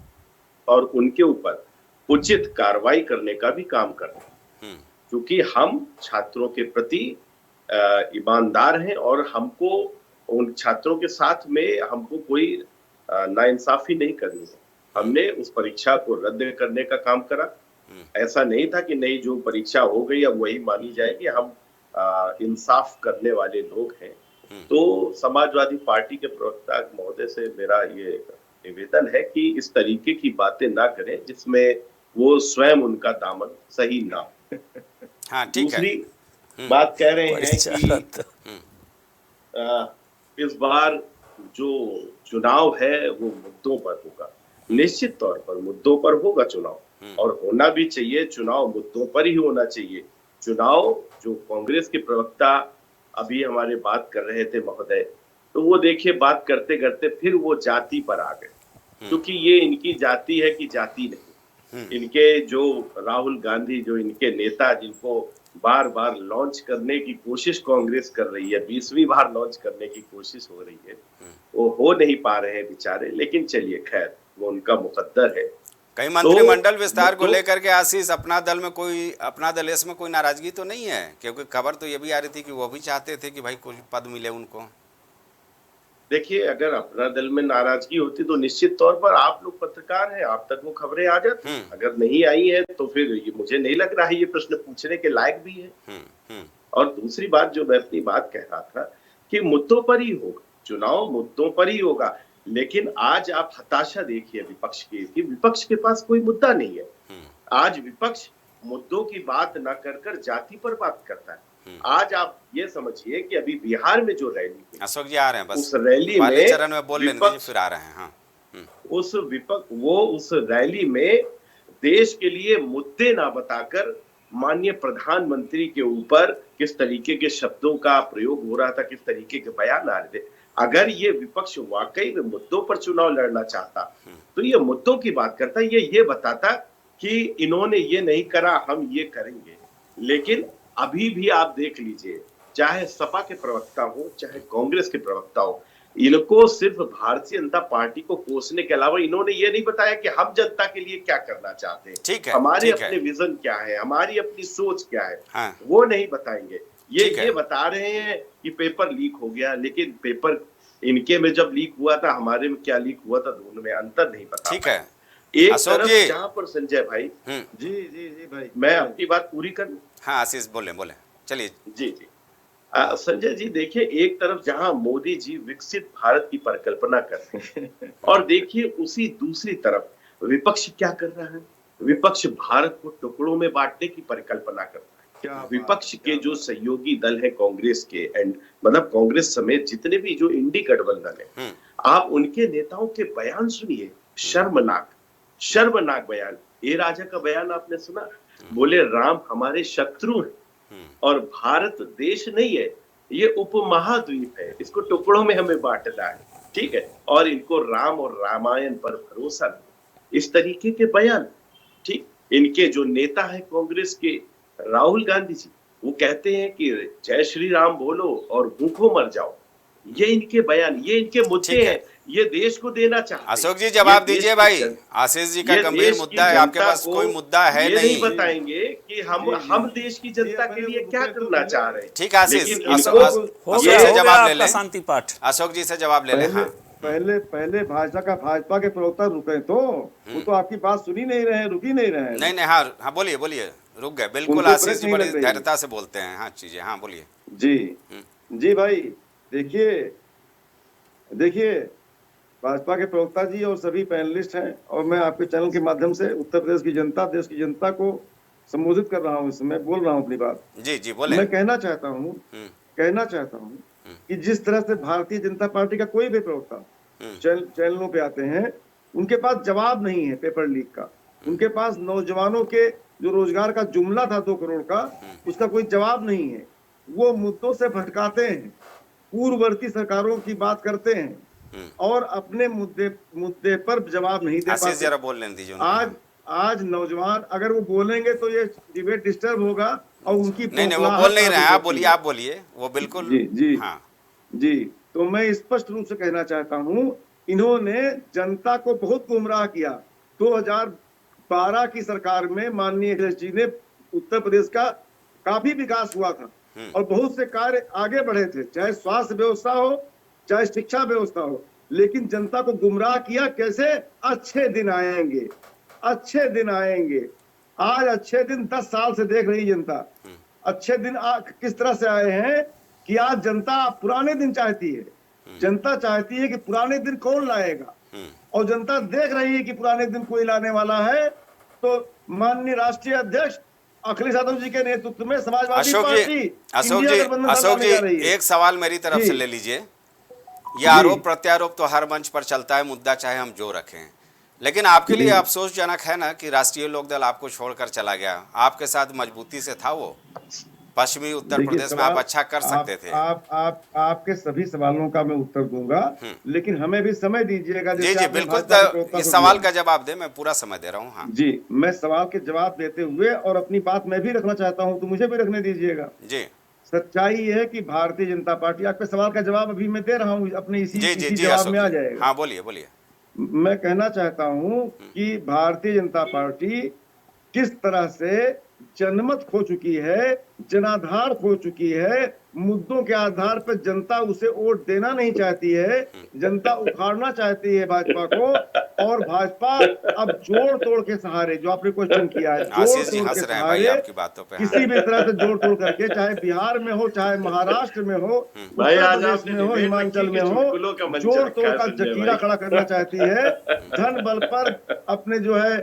और उनके ऊपर उचित कार्रवाई करने का भी काम करा, क्योंकि हम छात्रों के प्रति ईमानदार हैं और हमको उन छात्रों के साथ में हमको कोई नाइंसाफी नहीं करनी है। हमने उस परीक्षा को रद्द करने का काम करा। ऐसा नहीं था कि नहीं जो परीक्षा हो गई अब वही मानी जाएगी, हम इंसाफ करने वाले लोग हैं। तो समाजवादी पार्टी के प्रवक्ता महोदय से मेरा ये निवेदन है कि इस तरीके की बातें ना करें जिसमें वो स्वयं उनका दामन सही ना हो। हाँ ठीक है। दूसरी बात कह रहे हैं कि इस बार जो चुनाव है वो मुद्दों पर होगा। निश्चित तौर पर मुद्दों पर होगा चुनाव, और होना भी चाहिए। चुनाव मुद्दों पर ही होना चाहिए। चुनाव जो कांग्रेस के प्रवक्ता अभी हमारे बात कर रहे थे महोदय, तो वो देखिए बात करते करते फिर वो जाति पर आ गए, क्योंकि ये इनकी जाति है कि जाति नहीं। इनके जो राहुल गांधी जो इनके नेता जिनको बार बार लॉन्च करने की कोशिश कांग्रेस कर रही है, 20वीं बार लॉन्च करने की कोशिश हो रही है, वो हो नहीं पा रहे हैं बेचारे। लेकिन चलिए खैर वो उनका मुकद्दर है। कई मंत्रिमंडल विस्तार को लेकर के आशीष अपना दल इसमें कोई नाराजगी तो नहीं है? क्योंकि खबर तो ये भी आ रही थी कि वो भी चाहते थे कि भाई कोई पद मिले उनको। देखिए अगर अपना दल में नाराजगी होती तो निश्चित तौर पर आप लोग पत्रकार हैं, आप तक वो खबरें आ जाती। अगर नहीं आई है तो फिर ये मुझे नहीं लग रहा है ये प्रश्न पूछने के लायक भी है। और दूसरी बात जो मैं अपनी बात कह रहा था कि मुद्दों पर ही होगा चुनाव, मुद्दों पर ही होगा। लेकिन आज आप हताशा देखिए विपक्ष की कि विपक्ष के पास कोई मुद्दा नहीं है। आज विपक्ष मुद्दों की बात न कर कर जाति पर बात करता है। आज आप ये समझिए कि अभी बिहार में जो रैली हुई, अशोक जी आ रहे हैं बस, उस रैली में चरण में बोल लेने दीजिए, फिर आ रहे हैं। हाँ। उस रैली में देश के लिए मुद्दे ना बताकर माननीय प्रधानमंत्री के ऊपर किस तरीके के शब्दों का प्रयोग हो रहा था, किस तरीके के बयान आ रहे थे। अगर ये विपक्ष वाकई में मुद्दों पर चुनाव लड़ना चाहता तो ये मुद्दों की बात करता, ये बताता कि इन्होंने ये नहीं करा हम ये करेंगे। लेकिन अभी भी आप देख लीजिए, चाहे सपा के प्रवक्ता हो चाहे कांग्रेस के प्रवक्ता हो, इनको सिर्फ भारतीय जनता पार्टी को कोसने के अलावा इन्होंने ये नहीं बताया कि हम जनता के लिए क्या करना चाहते हैं, ठीक है, हमारे ठीक अपने विजन क्या है, हमारी अपनी सोच क्या है। हाँ। वो नहीं बताएंगे। ये बता रहे हैं कि पेपर लीक हो गया, लेकिन पेपर इनके में जब लीक हुआ था हमारे में क्या लीक हुआ था दोनों में अंतर नहीं पता। ठीक है एक अशोक तरफ जी, जहां पर संजय भाई जी भाई, मैं अपनी बात पूरी करूं। हाँ आशीष बोले चलिए। जी संजय जी देखिए, एक तरफ जहां मोदी जी विकसित भारत की परिकल्पना कर रहे हैं और देखिए उसी दूसरी तरफ विपक्ष क्या कर रहा है। विपक्ष भारत को टुकड़ों में बांटने की परिकल्पना कर रहा है। विपक्ष के जो सहयोगी दल है कांग्रेस के मतलब कांग्रेस समेत जितने भी जो इंडी गठबंधन है, आप उनके नेताओं के बयान सुनिए। शर्मनाक बयान। ए राजा का बयान आपने सुना? बोले राम हमारे शत्रु हैं और भारत देश नहीं है, ये उपमहाद्वीप है, इसको टुकड़ों में हमें बांटना है। ठीक है, और इनको राम और रामायण पर भरोसा नहीं। इस तरीके के बयान। ठीक, इनके जो नेता है कांग्रेस के राहुल गांधी जी, वो कहते हैं कि जय श्री राम बोलो और भूखों मर जाओ। ये इनके बयान, ये इनके मुद्दे हैं, ये देश को देना चाहते हैं। अशोक जी जवाब दीजिए भाई, आशीष जी का गंभीर मुद्दा है, आपके पास कोई मुद्दा है नहीं। बताएंगे कि हम देश की जनता के लिए क्या करना चाह रहे हैं। ठीक है आशीष, से जवाब ले ले, शांति पाठ अशोक जी से जवाब ले ले। पहले भाजपा के प्रवक्ता रुके तो वो तो आपकी बात सुनी नहीं रहे, रुकी नहीं रहे। नहीं हाँ बोलिए, रुक गए। बिल्कुल आशीष जी बड़ी धैर्यता से बोलते हैं। हाँ चीजें, हाँ बोलिए। जी भाई, देखिए भाजपा के प्रवक्ता जी और सभी पैनलिस्ट हैं, और मैं आपके चैनल के माध्यम से उत्तर प्रदेश की जनता, देश की जनता को संबोधित कर रहा हूँ, इस समय बोल रहा हूँ अपनी बात। जी बोले। मैं कहना चाहता हूँ कि जिस तरह से भारतीय जनता पार्टी का कोई भी प्रवक्ता चैनलों पे आते हैं, उनके पास जवाब नहीं है पेपर लीक का। उनके पास नौजवानों के जो रोजगार का जुमला था 2 करोड़ का, उसका कोई जवाब नहीं है। वो मुद्दों से भटकाते हैं, पूर्ववर्ती सरकारों की बात करते हैं, और अपने मुद्दे मुद्दे पर जवाब नहीं दे आशीष पाते। जरा बोल लेने दीजिए उनको। आज नौजवान अगर वो बोलेंगे तो ये डिबेट डिस्टर्ब होगा और उनकी नहीं वो पोखलाहट बोल नहीं रहे हैं, आप काफी बोलिए, होती है। आप बोलिए, वो बिल्कुल। जी जी हाँ जी, तो मैं स्पष्ट रूप से कहना चाहता हूं, इन्होंने जनता को बहुत गुमराह किया। 2012 की सरकार में माननीय अखिलेश जी ने उत्तर प्रदेश का काफी विकास हुआ था और बहुत से कार्य आगे बढ़े थे, चाहे स्वास्थ्य व्यवस्था हो, चाहे शिक्षा व्यवस्था हो, लेकिन जनता को गुमराह किया। कैसे? अच्छे दिन आएंगे, अच्छे दिन आएंगे। आज अच्छे दिन 10 साल से देख रही जनता। अच्छे दिन किस तरह से आए हैं कि आज जनता पुराने दिन चाहती है। जनता चाहती है कि पुराने दिन कौन लाएगा, और जनता देख रही है कि पुराने दिन कोई लाने वाला है। तो माननीय राष्ट्रीय अध्यक्ष अखिलेश यादव जी के नेतृत्व में समाजवादी अशोक पार्टी जी, इंडिया गठबंधन अशोक सरकार जी, में जा रही है। एक सवाल मेरी तरफ जी। से ले लीजिए। ये आरोप प्रत्यारोप तो हर मंच पर चलता है, मुद्दा चाहे हम जो रखें, लेकिन आपके लिए अफसोसजनक है ना कि राष्ट्रीय लोकदल आपको छोड़कर चला गया। आपके साथ मजबूती से था वो, पश्चिमी उत्तर देखिए, प्रदेश में आप अच्छा कर सकते थे। आपके सभी सवालों का मैं उत्तर दूंगा, लेकिन हमें भी समय दीजिएगा। जी जैसे जी आपने बिल्कुल, भाजपा के प्रवक्ता इस को सवाल दिया। का जवाब दे, मैं पूरा समय दे रहा हूँ। हाँ जी, मैं सवाल के जवाब देते हुए और अपनी बात मैं भी रखना चाहता हूं, तो मुझे भी रखने दीजिएगा। जी सच्चाई ये है कि भारतीय जनता पार्टी, आपके सवाल का जवाब अभी मैं दे रहा हूं, अपने जी जी इसी जी जवाब अशोक में आ जी। जाएगा। हाँ बोलिए बोलिए। मैं कहना चाहता हूं कि भारतीय जनता पार्टी किस तरह से जनमत खो चुकी है, जनाधार खो चुकी है। मुद्दों के आधार पर जनता उसे वोट देना नहीं चाहती है, जनता उखाड़ना चाहती है भाजपा को। और भाजपा अब जोड़ तोड़ के सहारे, जो आपने क्वेश्चन किया है, जोड़ आशीष जी तोड़ हंस के रहे हैं भाई सहारे आपकी बातों पे। किसी भी तरह से जोड़ तोड़ करके, चाहे बिहार में हो, चाहे महाराष्ट्र में हो, भाई, उत्तर आज प्रदेश आपने में हो, डिबेट हिमाचल रखी में कि हो, चुटकुलों का मंच जोड़ रखा तोड़ है का संजय जखीरा भाई। खड़ा करना चाहती है। धन बल पर, अपने जो है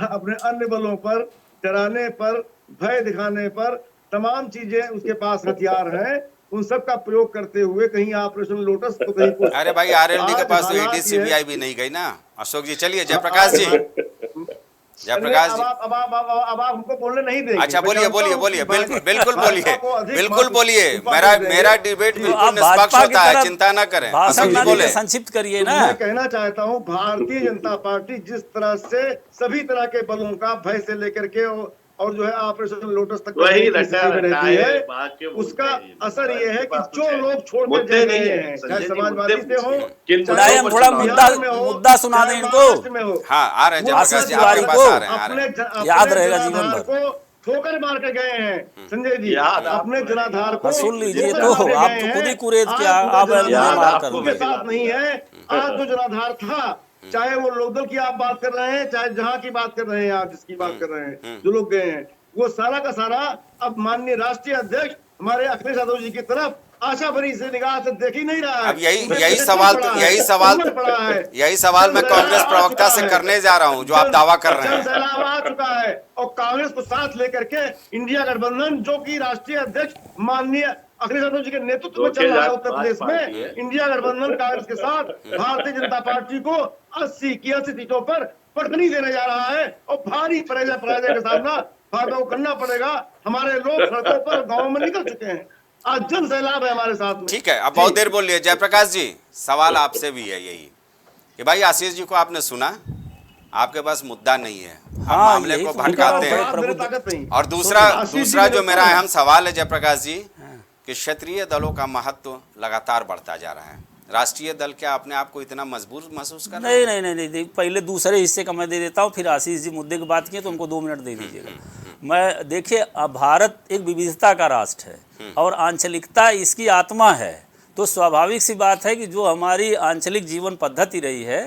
अपने अन्य बलों पर, डराने पर, भय दिखाने पर, तमाम चीजें उसके पास हथियार हैं, उन सब का प्रयोग करते हुए कहीं ऑपरेशन लोटस तो कहीं कुछ। अरे भाई, आरएलडी के आज पास तो हालात ईडी ये सीबीआई भी नहीं गई ना। अशोक जी चलिए, जयप्रकाश जी, जयप्रकाश जी। अब आप हमको बोलने नहीं देंगे। अच्छा मैं बोलिए जानता बोलिए हूं बोलिए, कि बिल्कुल भाजपा बिल्कुल बोलिए, को अधिक बिल्कुल बोलिए। महत्व मेरा देंगे। मेरा डिबेट जी, बिल्कुल आप निष्पक्ष भाजपा की होता है, तरफ चिंता न करें। भाषण अशोक ना जी बोले। देके संक्षिप्त करिए तो ना। मैं कहना चाहता हूं, भारतीय जनता पार्टी जिस तरह से सभी तरह के बलों का भय से लेकर के और जो है ऑपरेशन लोटस तक वही की रटा स्थिति में रटा रहती है, है, वाक्य उसका बोलते हैं। असर ये है कि पास कुछ जो है। लोग छोड़ के मुद्दे जा नहीं रहे है, हैं, संजय चाहे जी, समाजवादी मुद्दे से हो, पूछिए। किन चाहे मुद्दे हम थोड़ा बिहार में हो, मुद्दा सुना चाहे दें इनको। महाराष्ट्र में हो, हाँ आ रहे हैं वो जयप्रकाश जी, आशीष आपके तिवारी पास को आ रहे हैं, आ रहे हैं। याद रहेगा जीवन भर। को ठोकर मार के गए हैं संजय जी, याद आपको अपने जनाधार को सुन लीजिए ठोकर तो, मार के आप गए तो हैं। खुद ही कुरेद के आज आप जो जनाधार मार कर उनके रहे हैं। साथ नहीं है। आज जो जनाधार था, चाहे वो लोकदल की आप बात कर रहे हैं, चाहे जहां की बात कर रहे हैं, आप जिसकी बात कर रहे हैं, जो लोग गए हैं, वो सारा का सारा अब माननीय राष्ट्रीय अध्यक्ष हमारे अखिलेश यादव जी की तरफ आशा भरी से निगाह से देख ही नहीं रहा है। अब यही उन्हें यही टेंशन सवाल पड़ा है, यही सवाल उम्र पड़ा है, यही सवाल मैं कांग्रेस प्रवक्ता से करने जा रहा हूं, जो आप दावा कर रहे जन हैं। सैलाब आ चुका है और कांग्रेस को साथ लेकर के इंडिया गठबंधन, जो कि राष्ट्रीय अध्यक्ष माननीय अखिलेश यादव जी के नेतृत्व में चल रहा है उत्तर प्रदेश में, इंडिया गठबंधन कांग्रेस के साथ भारतीय जनता पार्टी को 80 की 80 सीटों पर पटकनी देने जा रहा है और भारी पराजय का सामना भारत को करना पड़ेगा। हमारे लोग सड़कों पर, गाँव में निकल चुके हैं। आज जन सैलाब है हमारे साथ में। ठीक है, अब बहुत देर बोल लिए। जयप्रकाश जी, सवाल आपसे भी है यही कि भाई आशीष जी को आपने सुना, आपके पास मुद्दा नहीं है, आप हाँ, मामले यही को तो भटकाते बड़े हैं। प्रबुद्ध- ताकत नहीं। और दूसरा आशीष जी जो ने मेरा बताया। अहम सवाल है जयप्रकाश जी, कि क्षेत्रीय दलों का महत्व लगातार बढ़ता जा रहा है। राष्ट्रीय दल क्या अपने आप को इतना मजबूर महसूस कर रहे हैं? नहीं, पहले दूसरे हिस्से का मैं दे देता हूँ, फिर आशीष जी मुद्दे की बात किए तो उनको 2 मिनट दे दीजिएगा। मैं देखिए, अब भारत एक विविधता का राष्ट्र है और आंचलिकता इसकी आत्मा है। तो स्वाभाविक सी बात है कि जो हमारी आंचलिक जीवन पद्धति रही है,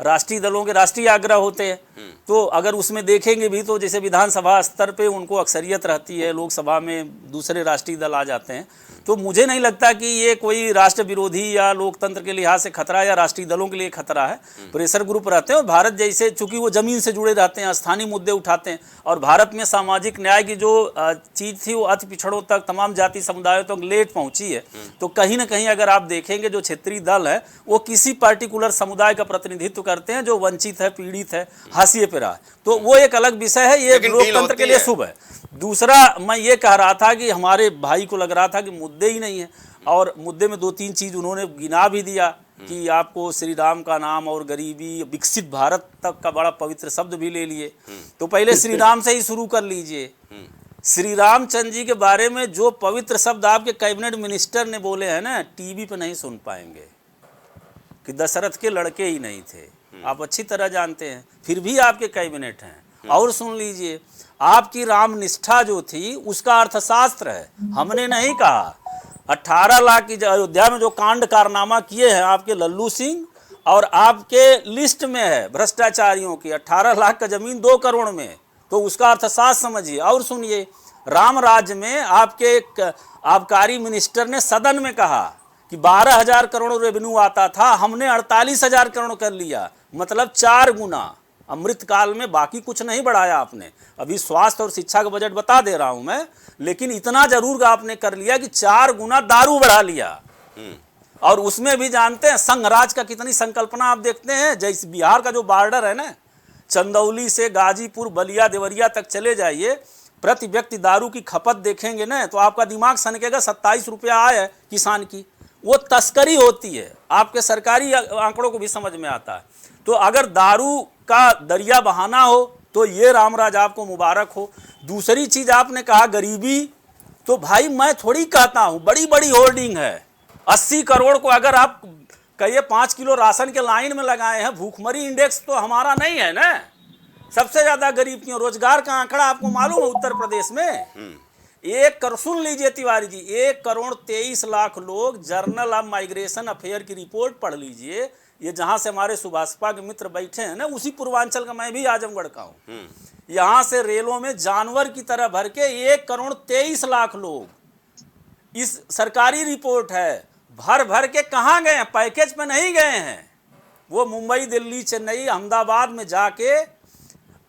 राष्ट्रीय दलों के राष्ट्रीय आग्रह होते हैं, तो अगर उसमें देखेंगे भी तो जैसे विधानसभा स्तर पे उनको अक्सरियत रहती है, लोकसभा में दूसरे राष्ट्रीय दल आ जाते हैं। तो मुझे नहीं लगता कि ये कोई राष्ट्र विरोधी या लोकतंत्र के लिहाज से खतरा या राष्ट्रीय दलों के लिए खतरा है। प्रेशर ग्रुप रहते हैं और भारत जैसे, चूंकि वो जमीन से जुड़े रहते हैं, स्थानीय मुद्दे उठाते हैं, और भारत में सामाजिक न्याय की जो चीज़ थी वो अति पिछड़ों तक, तमाम जाति समुदायों तक लेट पहुंची है। तो कहीं ना कहीं अगर आप देखेंगे, जो क्षेत्रीय दल है वो किसी पार्टिकुलर समुदाय का प्रतिनिधित्व करते हैं जो वंचित है, पीड़ित है, हाशिए पे रहा है। तो वो एक अलग विषय है, ये लोकतंत्र के लिए शुभ है। दूसरा, मैं ये कह रहा था कि हमारे भाई को लग रहा था कि मुद्दे ही नहीं है, और मुद्दे में 2-3 चीज़ उन्होंने गिना भी दिया कि आपको श्री राम का नाम और गरीबी, विकसित भारत तक का बड़ा पवित्र शब्द भी ले लिए, तो पहले श्री राम से ही शुरू कर लीजिए। श्री रामचंद्र जी के बारे में जो पवित्र शब्द आपके कैबिनेट मिनिस्टर ने बोले हैं ना, टीवी पे नहीं सुन पाएंगे कि दशरथ के लड़के ही नहीं थे, आप अच्छी तरह जानते हैं, फिर भी आपके कैबिनेट हैं। और सुन लीजिए, आपकी राम निष्ठा जो थी उसका अर्थशास्त्र है, हमने नहीं कहा। 18 लाख की अयोध्या में जो कांड कारनामा किए हैं आपके लल्लू सिंह, और आपके लिस्ट में है भ्रष्टाचारियों की 18 लाख का जमीन 2 करोड़ में, तो उसका अर्थशास्त्र समझिए। और सुनिए, राम राज्य में आपके आबकारी मिनिस्टर ने सदन में कहा कि 12,000 करोड़ रेवेन्यू आता था, हमने 48,000 करोड़ कर लिया, मतलब 4 गुना। अमृतकाल में बाकी कुछ नहीं बढ़ाया आपने, अभी स्वास्थ्य और शिक्षा का बजट बता दे रहा हूं मैं, लेकिन इतना जरूर आपने कर लिया कि 4 गुना दारू बढ़ा लिया। और उसमें भी जानते हैं संघराज का कितनी संकल्पना आप देखते हैं। जैसे बिहार का जो बॉर्डर है ना, चंदौली से गाजीपुर, बलिया, देवरिया तक चले जाइए, प्रति व्यक्ति दारू की खपत देखेंगे ना तो आपका दिमाग सनकेगा। 27 रुपया आय है किसान की, वो तस्करी होती है, आपके सरकारी आंकड़ों को भी समझ में आता है। तो अगर दारू का दरिया बहाना हो तो ये रामराज आपको मुबारक हो। दूसरी चीज आपने कहा गरीबी, तो भाई मैं थोड़ी कहता हूं, बड़ी बड़ी होल्डिंग है। 80 करोड़ को अगर आप कहिए 5 किलो राशन के लाइन में लगाए हैं, भूखमरी इंडेक्स तो हमारा नहीं है ना, सबसे ज्यादा गरीब क्यों। रोजगार का आंकड़ा आपको मालूम है उत्तर प्रदेश में 1 करोड़, सुन लीजिए तिवारी जी, 1 करोड़ 23 लाख लोग, जर्नल ऑफ माइग्रेशन अफेयर की रिपोर्ट पढ़ लीजिए। ये जहां से हमारे सुभाषपा के मित्र बैठे हैं ना, उसी पूर्वांचल का, मैं भी आजमगढ़ का हूं। यहां से रेलों में जानवर की तरह भर के 1 करोड़ 23 लाख लोग, इस सरकारी रिपोर्ट है, भर भर के कहां गए हैं, पैकेज पे नहीं गए हैं। वो मुंबई, दिल्ली, चेन्नई, अहमदाबाद में जाके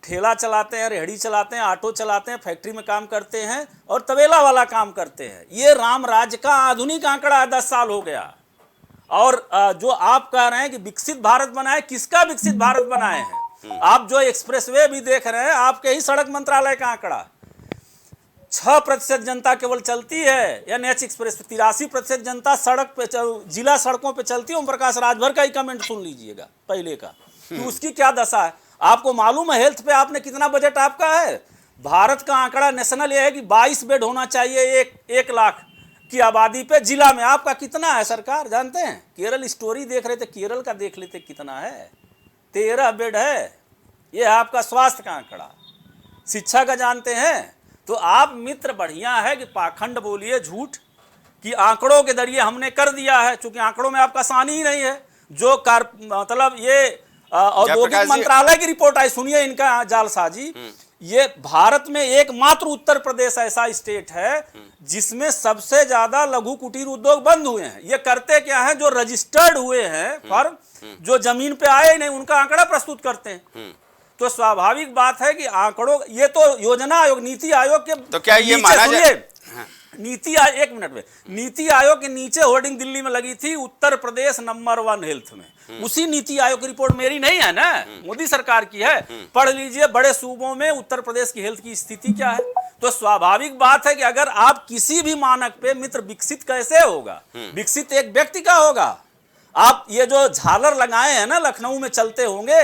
ठेला चलाते हैं, रेहड़ी चलाते हैं, ऑटो चलाते हैं, फैक्ट्री में काम करते हैं और तबेला वाला काम करते हैं। ये राम राज्य का आधुनिक आंकड़ा है, 10 साल हो गया। और जो आप कह रहे हैं कि विकसित भारत बनाए, किसका विकसित भारत बनाए हैं? आप जो एक्सप्रेसवे भी देख रहे हैं, आपके ही सड़क मंत्रालय का आंकड़ा, 6% जनता केवल चलती है NH एक्सप्रेस पे, 83% जनता सड़क पे, जिला सड़कों पे चलती है। ओम प्रकाश राजभर का ही कमेंट सुन लीजिएगा पहले का, तो उसकी क्या दशा है। आपको मालूम है हेल्थ पे आपने कितना बजट आपका है? भारत का आंकड़ा नेशनल ये है कि 22 बेड होना चाहिए 1 लाख की आबादी पे। जिला में आपका कितना है सरकार जानते हैं? केरल स्टोरी देख रहे थे, केरल का देख लेते कितना है, 13 बेड है। ये है आपका स्वास्थ्य का आंकड़ा। शिक्षा का जानते हैं? तो आप मित्र बढ़िया है कि पाखंड बोलिए, झूठ कि आंकड़ों के जरिए हमने कर दिया है, चूंकि आंकड़ों में आपका सानी ही नहीं है। जो मतलब ये औद्योगिक मंत्रालय की रिपोर्ट आई, सुनिए इनका जालसाजी। ये भारत में एकमात्र उत्तर प्रदेश ऐसा स्टेट है जिसमें सबसे ज्यादा लघु कुटीर उद्योग बंद हुए हैं। ये करते क्या है, जो रजिस्टर्ड हुए हैं फर्म, जो जमीन पे आए नहीं, उनका आंकड़ा प्रस्तुत करते हैं। तो स्वाभाविक बात है कि आंकड़ों, ये तो योजना आयोग, नीति आयोग के, तो क्या ये माना जाए? नीति आयोग, 1 मिनट में, नीति आयोग के नीचे होर्डिंग दिल्ली में लगी थी, उत्तर प्रदेश नंबर 1 हेल्थ में। उसी नीति आयोग की रिपोर्ट मेरी नहीं है ना, मोदी सरकार की है, पढ़ लीजिए बड़े सूबों में उत्तर प्रदेश की हेल्थ की स्थिति क्या है। तो स्वाभाविक बात है कि अगर आप किसी भी मानक पे मित्र, विकसित कैसे होगा? विकसित एक व्यक्ति का होगा। आप ये जो झालर लगाए हैं ना, लखनऊ में चलते होंगे,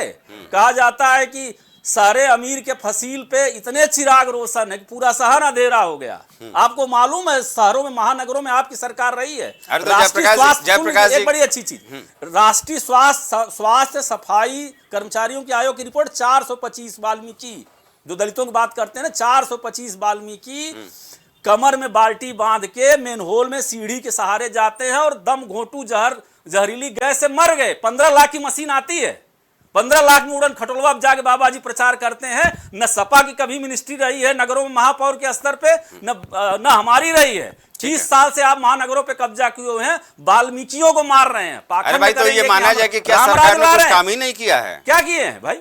कहा जाता है कि सारे अमीर के फसील पे इतने चिराग रोशन है कि पूरा शहर अंधेरा हो गया। आपको मालूम है शहरों में, महानगरों में आपकी सरकार रही है। राष्ट्रीय स्वास्थ्य, एक बड़ी अच्छी चीज, राष्ट्रीय स्वास्थ्य सफाई कर्मचारियों के आयोग की रिपोर्ट, 425 वाल्मीकि, जो दलितों की बात करते हैं ना, 425 वाल्मीकि कमर में बाल्टी बांध के मेनहोल में सीढ़ी के सहारे जाते हैं और दम घोटू जहरीली गैस से मर गए। 15 लाख की मशीन आती है, 15 लाख में उड़न खटोलवा अब जाके बाबा जी प्रचार करते हैं। न सपा की कभी मिनिस्ट्री रही है नगरों में महापौर के स्तर पे, न हमारी रही है। 30 साल से आप महानगरों पे कब्जा किए हुए हैं, वाल्मीकियों को मार रहे हैं। अरे भाई, तो ये माना जाए कि क्या सरकार ने कुछ काम ही नहीं किया है? क्या किए हैं भाई?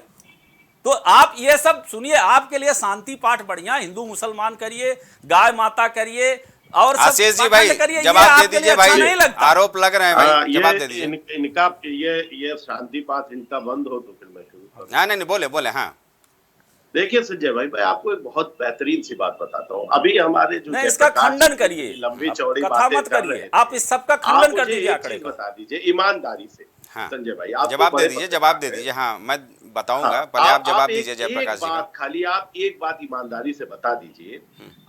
तो आप ये सब सुनिए, आपके लिए शांति पाठ बढ़िया, हिंदू मुसलमान करिए, गाय माता करिए, और आशीष जी भाई जवाब दे दीजिए भाई, आरोप लग रहे हैं भाई, जवाब दे दीजिए। इनका ये शांति पाठ इनका बंद हो तो फिर मैं शुरू करूं। नहीं बोले। हाँ देखिए संजय भाई, मैं आपको एक बहुत बेहतरीन सी बात बताता हूँ। अभी हमारे जो इसका खंडन करिए, लंबी चौड़ी बातें मत करिए, आप इस सबका खंडन कर दीजिए। बता दीजिए ईमानदारी से, हाँ। संजय भाई, आप जवाब तो दे बड़े दीजिए, पत्रकार जवाब दे हैं। दीजिए। हाँ, मैं बताऊंगा, हाँ, पहले आप जवाब एक- दीजिए जयप्रकाश जी का। खाली आप एक बात ईमानदारी से बता दीजिए।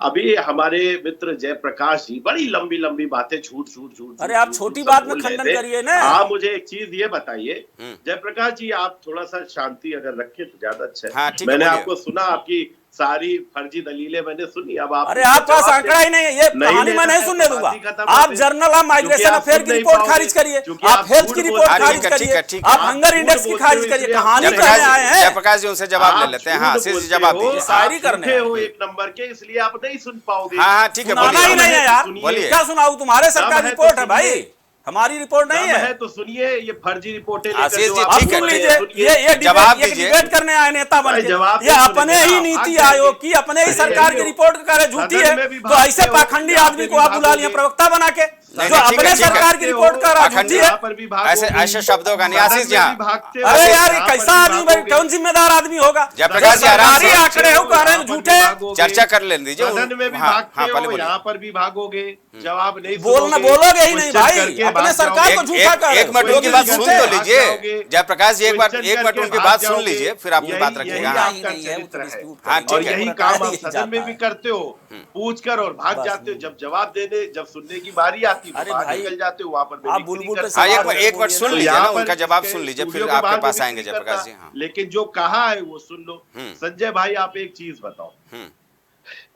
अभी हमारे मित्र जयप्रकाश जी बड़ी लंबी लंबी बातें झूठ झूठ झूठ अरे आप छोटी बात में खंडन करिए ना। आप मुझे एक चीज ये बताइए जयप्रकाश जी, आप थोड़ा सा शांति अगर रखें तो ज्यादा अच्छा है। हाँ, ठीक है, मैंने बोलिए। आपको सुना, आपकी सारी फर्जी दलीलें मैंने सुनी। अब आप अरे आपके पास आंकड़ा ही नहीं है, ये कहानी मैं नहीं सुनने दूंगा। आप जर्नल ऑफ माइग्रेशन अफेयर की रिपोर्ट खारिज करिए, आप हेल्थ की रिपोर्ट खारिज करिए, आप हंगर इंडेक्स की खारिज करिए। कहानी करने आए हैं। जयप्रकाश जी उनसे जवाब ले लेते हैं। हाँ, आशीष जी जवाब दीजिए। शायरी करने हो एक नंबर के, इसलिए आप नहीं सुन पाओगे। हाँ हाँ, ठीक है, सुनाना ही बोलिए नहीं है यार, बोलिए। क्या सुनाऊं? तुम्हारे सरकार दम है तो रिपोर्ट है सुनिए। भाई, हमारी रिपोर्ट नहीं दम है। तो सुनिए, ये फर्जी रिपोर्टें आशीष लेकर जी, जो आप ठीक है, सुन बोल रहे लीजिए, हैं, सुनिए। ये जवाब डिबेट दीजिए। डिबेट करने आए नेता बन भाई, के, जवाब ये तो अपने सुनिए ही ना, नीति भाग आयोग जाएंगे। की अपने ही अरे सरकार की ये रिपोर्ट करे झूठी सदन है, में भी तो भागते ऐसे हो, पाखंडी यहाँ आदमी पे को भी आप बुला लिए भागोगे। प्रवक्ता बना के, नहीं, जो ठीक है, अपने ठीक है। सरकार की रिपोर्ट कर रहा पाखंडी झूठी है। पर भी भागोगे। ऐसे शब्दों का नहीं। आशीष जी, हाँ। अरे यार, ये कैसा आदमी भाई, कौन जिम्मेदार आदमी होगा? जयप्रकाश जो जी, आराम से। सरकारी आंकड़े हो कह रहे हैं झूठे। चर्चा कर लेने दीजिए। सदन में भी हाँ, भागते हाँ, पहले हो, बोलिए। यहाँ पर भी भागोगे, जवाब नहीं बोलोगे ही नहीं भाई, अपने सरकार को झूठा कर रहे हो। एक मिनट उनकी बात सुन तो लीजिए। जाओगे। जयप्रकाश जी, एक मिनट उनकी बात सुन जाओगे। लीजिए, फिर अपनी बात रखिएगा। यही हाँ, आपका चरित्र है। हाँ, ठीक और है। यही काम आप सदन में भी करते हो, पूछ कर और भाग जाते हो। जब जवाब देने, जब सुनने की बारी आती है, अरे बाहर भाई, निकल जाते हो, वहां पर आप मिमिक्री बुलबुल करते पे हो। हाँ, सवाल एक मिनट सुन तो लीजिए ना, यहाँ पर उनका जवाब इसके सुन लीजिए, स्टूडियो फिर के आपके बाहर पास मिमिक्री आएंगे करता, जयप्रकाश जी। हाँ, लेकिन जो कहा है वो सुन लो। संजय भाई, आप एक चीज बताओ, हम्म,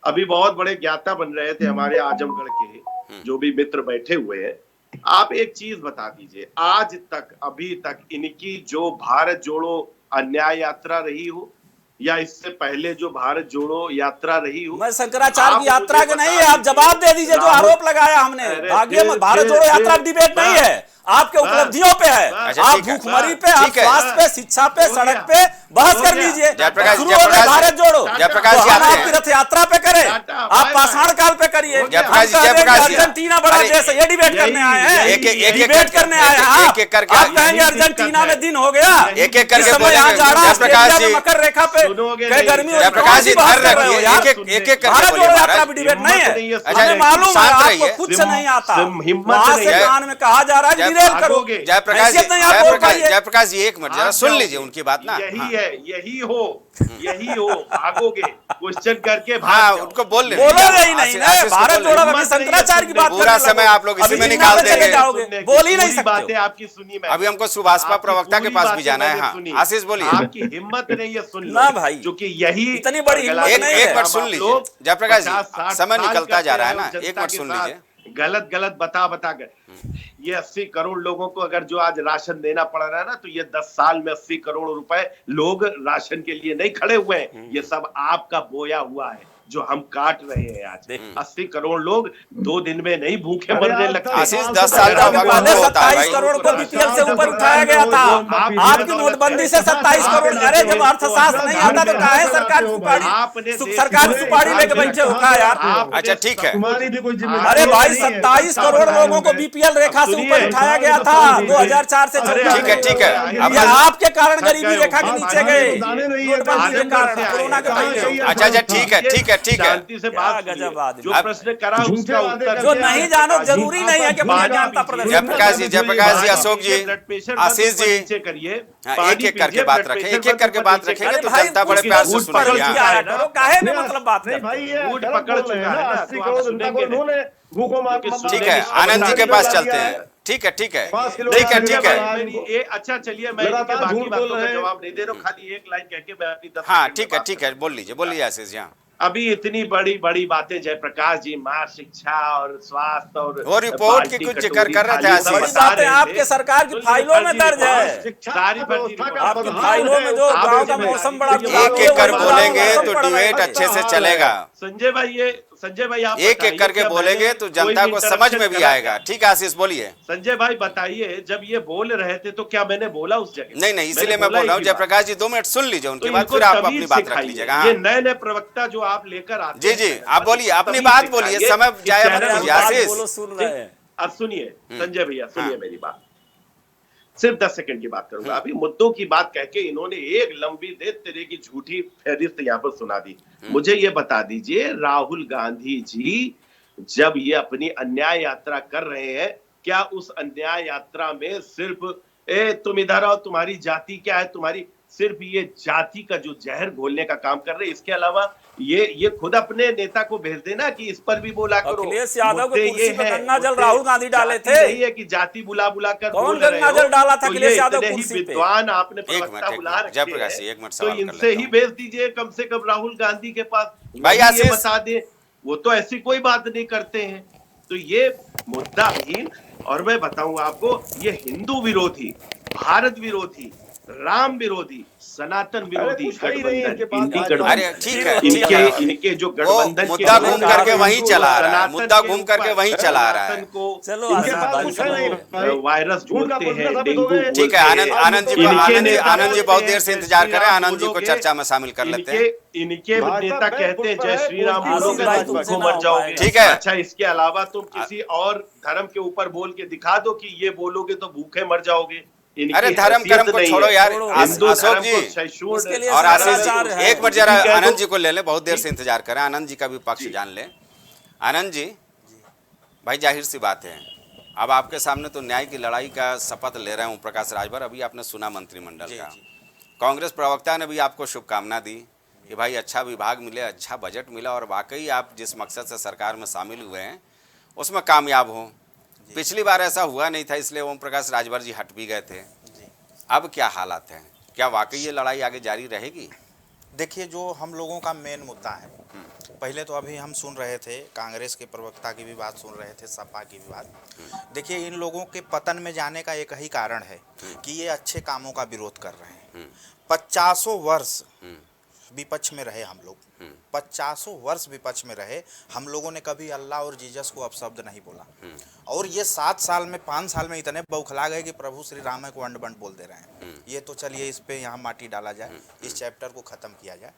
अभी बहुत बड़े ज्ञाता बन रहे थे हमारे आजमगढ़ के जो भी मित्र बैठे हुए हैं। आप एक चीज बता दीजिए, आज तक अभी तक इनकी जो भारत जोड़ो अन्याय यात्रा रही हो, या इससे पहले जो भारत जोड़ो यात्रा रही हो, मैं शंकराचार्य की आप यात्रा मुझे के नहीं बता है। आप जवाब दे दीजिए, जो राहुल- आरोप लगाया हमने। अरे भाग्य में फिर- भारत जोड़ो फिर- यात्रा फिर- डिबेट नहीं है, आपके बस, उपलब्धियों पे है। बस, आप ठीक है, भूखमरी पे, आप ठीक है। स्वास्थ्य पे, शिक्षा पे, हो सड़क गया, पे बहस हो कर गया। लीजिए। जयप्रकाश शुरू हो गए जयप्रकाश भारत जोड़ो, जयप्रकाश जी तो हम आते आपकी हैं। रथ यात्रा पे करें, टाटा, आप बाय बाय। पाषाण काल पे करिए। हो गया। जयप्रकाश जी, हम कह रहे हैं कि जयप्रकाश जी, अर्जेंटीना बड़ा अरे, देश है, ये डिबेट करने आए हैं। एक डिबेट करने आए हैं आप। एक करके आप कहेंगे अर्जेंटीना में दिन हो गया, एक एक करके इस समय यहाँ बोलेंगे। जा रहा है जयप्रकाश ऑस्ट्रेलिया में जी, मकर रेखा पे सुनोगे कई नहीं। गर्मी हो रही है। जयप्रकाश जी, कौन सी धैर्य बात कर रहे हो रखिए। यार? एक एक करके भारत बोलिए जोड़ो यात्रा महाराज। भी डिबेट नहीं हिम्मत नहीं है, है। अच्छा, हमें मालूम है शांत आपको रहिए। कुछ नहीं आता। हिम्मत वहां नहीं से है। कान में कहा जा रहा है जय- डिरेल करो। भागोगे। जयप्रकाश जी, हैसियत नहीं आप बोल पाइए। जयप्रकाश जी, एक मिनट जरा सुन लीजिए उनकी बात ना। यही हाँ। है, यही हो भागोगे, क्वेश्चन करके भाग हाँ, जाओ। उनको बोल ले बोलोगे ही नहीं ना। आशीष को भारत बोल ले। जोड़ो, अभी हिम्मत नहीं है शंकराचार्य की बात सुनने पूरा करने समय लगो। आप लोग इसी अभी में हिंदी निकाल पे चले देंगे। जाओगे, सुनने की बोल ही नहीं पूरी सकते बातें हो। आपकी सुनी मैं। अभी हमको सुभाषपा आपकी प्रवक्ता के पूरी पास भी बातें जाना है। मैंने हाँ, सुनी। आशीष बोलिए। आपकी हिम्मत नहीं है, सुन लो ना भाई, क्योंकि यही इतनी बड़ी हिम्मत एक नहीं एक है। मिनट सुन लीजिए जयप्रकाश जी, समय निकलता जा रहा है ना, एक मिनट सुन लीजिए। गलत गलत बता कर ये 80 करोड़ लोगों को अगर जो आज राशन देना पड़ रहा है ना, तो ये 10 साल में 80 करोड़ रुपए लोग राशन के लिए नहीं खड़े हुए हैं। ये सब आपका बोया हुआ है जो हम काट रहे हैं आज। 80 करोड़ लोग 2 दिन में नहीं भूखे मरने लगते। आशीष 10 साल का वक्त पहले होता है 27 भाई। करोड़ को बीपीएल से ऊपर उठाया गया था। आपकी नोटबंदी से 27 करोड़। अरे जब अर्थशास्त्र नहीं आता तो काहे सरकार सरकारी सुपारी लेके बैठे हो का यार? अच्छा, ठीक है। तुम्हारी भी कोई जिम्मेदारी अरे भाई, नहीं है। 27 करोड़ लोगों को बीपीएल रेखा से ऊपर उठाया गया था 2004 से। ठीक है, ठीक है। ये आपके कारण गरीबी रेखा के नीचे गए, दाने नहीं है, नोटबंदी के कारण, कोरोना के पहले। अच्छा अच्छा, ठीक है, ठीक है, ठीक है। शांति से बात क्या गजब आदमी। जो प्रश्न करा उसका उत्तर जो नहीं जानो जरूरी नहीं है कि मुझे जानता प्रदर्शन। जयप्रकाश जी, जयप्रकाश जी, अशोक जी, आशीष जी, करिए, हाँ, एक एक करके बात रखें, एक एक करके बात रखेंगे तो भाई, जनता बड़े कुछ प्यार से कुछ सुनेगी। पकड़ हाँ। के आया करो, काहे में मतलब बात नहीं करते भाई, ये वोट गलत पकड़ बोल रहे चुका हैं है ना, ना, 80 तो करोड़ आप जनता को सुनेंगे उन्होंने भूखों मार ठीक है, आनंद जी के पास चलते हैं। ठीक है, ठीक है, पाँच किलो ठीक है, का ठीक है। ये अच्छा, चलिए मैं इनके लगातार बाकी झूठ बातों बोल का रहे हैं। जवाब नहीं दे रहा हूँ, खाली एक लाइन कह के मैं अपनी 10 हाँ, सेकंड ठीक में है, बात ठीक है, बोल लीजिए, बोलिए आशीष जी। हाँ, अभी इतनी बड़ी बड़ी बातें जयप्रकाश जी मां शिक्षा और स्वास्थ्य और वो रिपोर्ट की कुछ जिक्र कर रहे थे आशीष। बड़ी बातें आपके सरकार की फाइलों में दर्ज है। सारी फर्जी रिपोर्ट। आपकी फाइलों में जो गांव का मौसम बड़ा एक एक कर बोलेंगे तो डिबेट अच्छे से चलेगा। संजय भाई आप एक एक बताइए, करके क्या बोलेंगे मैंने तो कोई जनता भी को interruption समझ में भी करा आएगा। ठीक है आशीष, बोलिए। संजय भाई बताइए, जब ये बोल रहे थे तो क्या मैंने बोला उस जगह? नहीं नहीं, इसीलिए मैं बोल रहा हूँ जयप्रकाश जी, 2 मिनट सुन लीजिए उनकी बात, इनको फिर आप तमीज अपनी बात रख सिखाइए। लीजिएगा। हाँ ये नए नए प्रवक्ता जो आप लेकर आते जी जी, हैं, आप बोलिए, अपनी तमीज बात सिखाइए। बोलिए, समय जाया मत चैनल कीजिए बात आशीष। बोलो, सुन रहे हैं। अब सुनिए संजय भैया, सुनिए हाँ। मेरी बात, सिर्फ 10 सेकंड की बात करूंगा। अभी मुद्दों की बात कह के इन्होंने एक लंबी देर तेरे की झूठी फहरिस्त यहाँ पर सुना दी। मुझे ये बता दीजिए, राहुल गांधी जी जब ये अपनी अन्याय यात्रा कर रहे हैं, क्या उस अन्याय यात्रा में सिर्फ तुम इधर आओ, तुम्हारी जाति क्या है, तुम्हारी सिर्फ ये जाति का जो जहर घोलने का काम कर रहे। इसके अलावा ये खुद अपने नेता को भेज देना कि इस पर भी बोला करो। अखिलेश यादव को मुद्दे कुर्सी ये पे है, गंगा जल मुद्दे राहुल गांधी डाले जाति थे। नहीं है कि जाति बुला बुला कर कौन बोल रहे गंगा हो। जल डाला था तो अखिलेश ये यादव इतने ही कुर्सी पे? विद्वान आपने एक प्रवक्ता मिनट, बुला रखे जयप्रकाश जी, हैं, एक मिनट तो सवाल कर इनसे लेता ही हूं। भेज दीजिए कम से कम राहुल गांधी के पास, भाई वही ये आशीष- बता दे। वो तो ऐसी कोई बात नहीं करते हैं। तो ये मुद्दाहीन, और मैं बताऊं आपको, ये हिंदू विरोधी, भारत विरोधी, राम विरोधी, सनातन विरोधी कुछ है ही नहीं इनके पास। इनकी अरे गठबंधन, ठीक है, ठीक है। इनके जो वो गठबंधन मुद्दा घूम करके वहीं चला रहा है, सनातन मुद्दा के घूम करके ऊपर, वहीं चला रहा है। सनातन को चलो इनके आशीष पास भाई कुछ है नहीं भाई। वायरस झूठ का बोलते पुतला हैं, साबित डेंगू हो गए। बोलते ठीक है, हैं। आनंद जी को इनके आनंद जी नेता आनंद जी बहुत बोलते देर से हैं, इंतजार जय कर रहे हैं, श्री राम आनंद जी को बोलोगे, चर्चा में शामिल कर लेते हैं। इनके भाजपा नेता बैक कहते हैं फुट पर जय है, श्री राम आशीष बोलोगे भाई तो तुमसे भूखों ना मर हो जाओगे। पाएगा। ठीक है। अच्छा, इसके अलावा तुम किसी और धर्म के ऊपर बोल के दिखा दो कि ये बोलोगे तो भूखे मर जाओगे। इनकी अरे धर्म हैसियत कर्म को नहीं छोड़ो है। यार, हिंदू अशोक धर्म को जी सहिष्णु उसके लिए और आशीष सदाचार जी, है। एक मिनट जरा ठीक है, तो- आनंद जी को ले ले, बहुत देर से इंतजार कर रहे हैं, आनंद जी का भी पक्ष जान ले। आनंद जी, भाई जाहिर सी बात है, अब आपके सामने तो न्याय की लड़ाई का शपथ ले रहे हैं ओम प्रकाश राजभर। अभी आपने सुना मंत्रिमंडल का, कांग्रेस प्रवक्ता ने भी आपको शुभकामना दी कि भाई अच्छा विभाग मिले, अच्छा बजट मिला, और वाकई आप जिस मकसद से सरकार में शामिल हुए हैं उसमें कामयाब हो। पिछली बार ऐसा हुआ नहीं था, इसलिए ओम प्रकाश राजभर जी हट भी गए थे। अब क्या हालात हैं, क्या वाकई ये लड़ाई आगे जारी रहेगी? देखिए, जो हम लोगों का मेन मुद्दा है, पहले तो अभी हम सुन रहे थे, कांग्रेस के प्रवक्ता की भी बात सुन रहे थे, सपा की भी बात। देखिए, इन लोगों के पतन में जाने का एक ही कारण है कि ये अच्छे कामों का विरोध कर रहे हैं। 50 वर्ष विपक्ष में रहे हम लोग, 50 वर्ष विपक्ष में रहे हम लोगों ने कभी अल्लाह और जीसस को अपशब्द नहीं बोला। और ये 7 साल में 5 साल में इतने बौखला गए कि प्रभु श्री राम को अंड बंड बोल दे रहे हैं। ये तो चलिए इस पे यहाँ माटी डाला जाए, इस चैप्टर को ख़त्म किया जाए।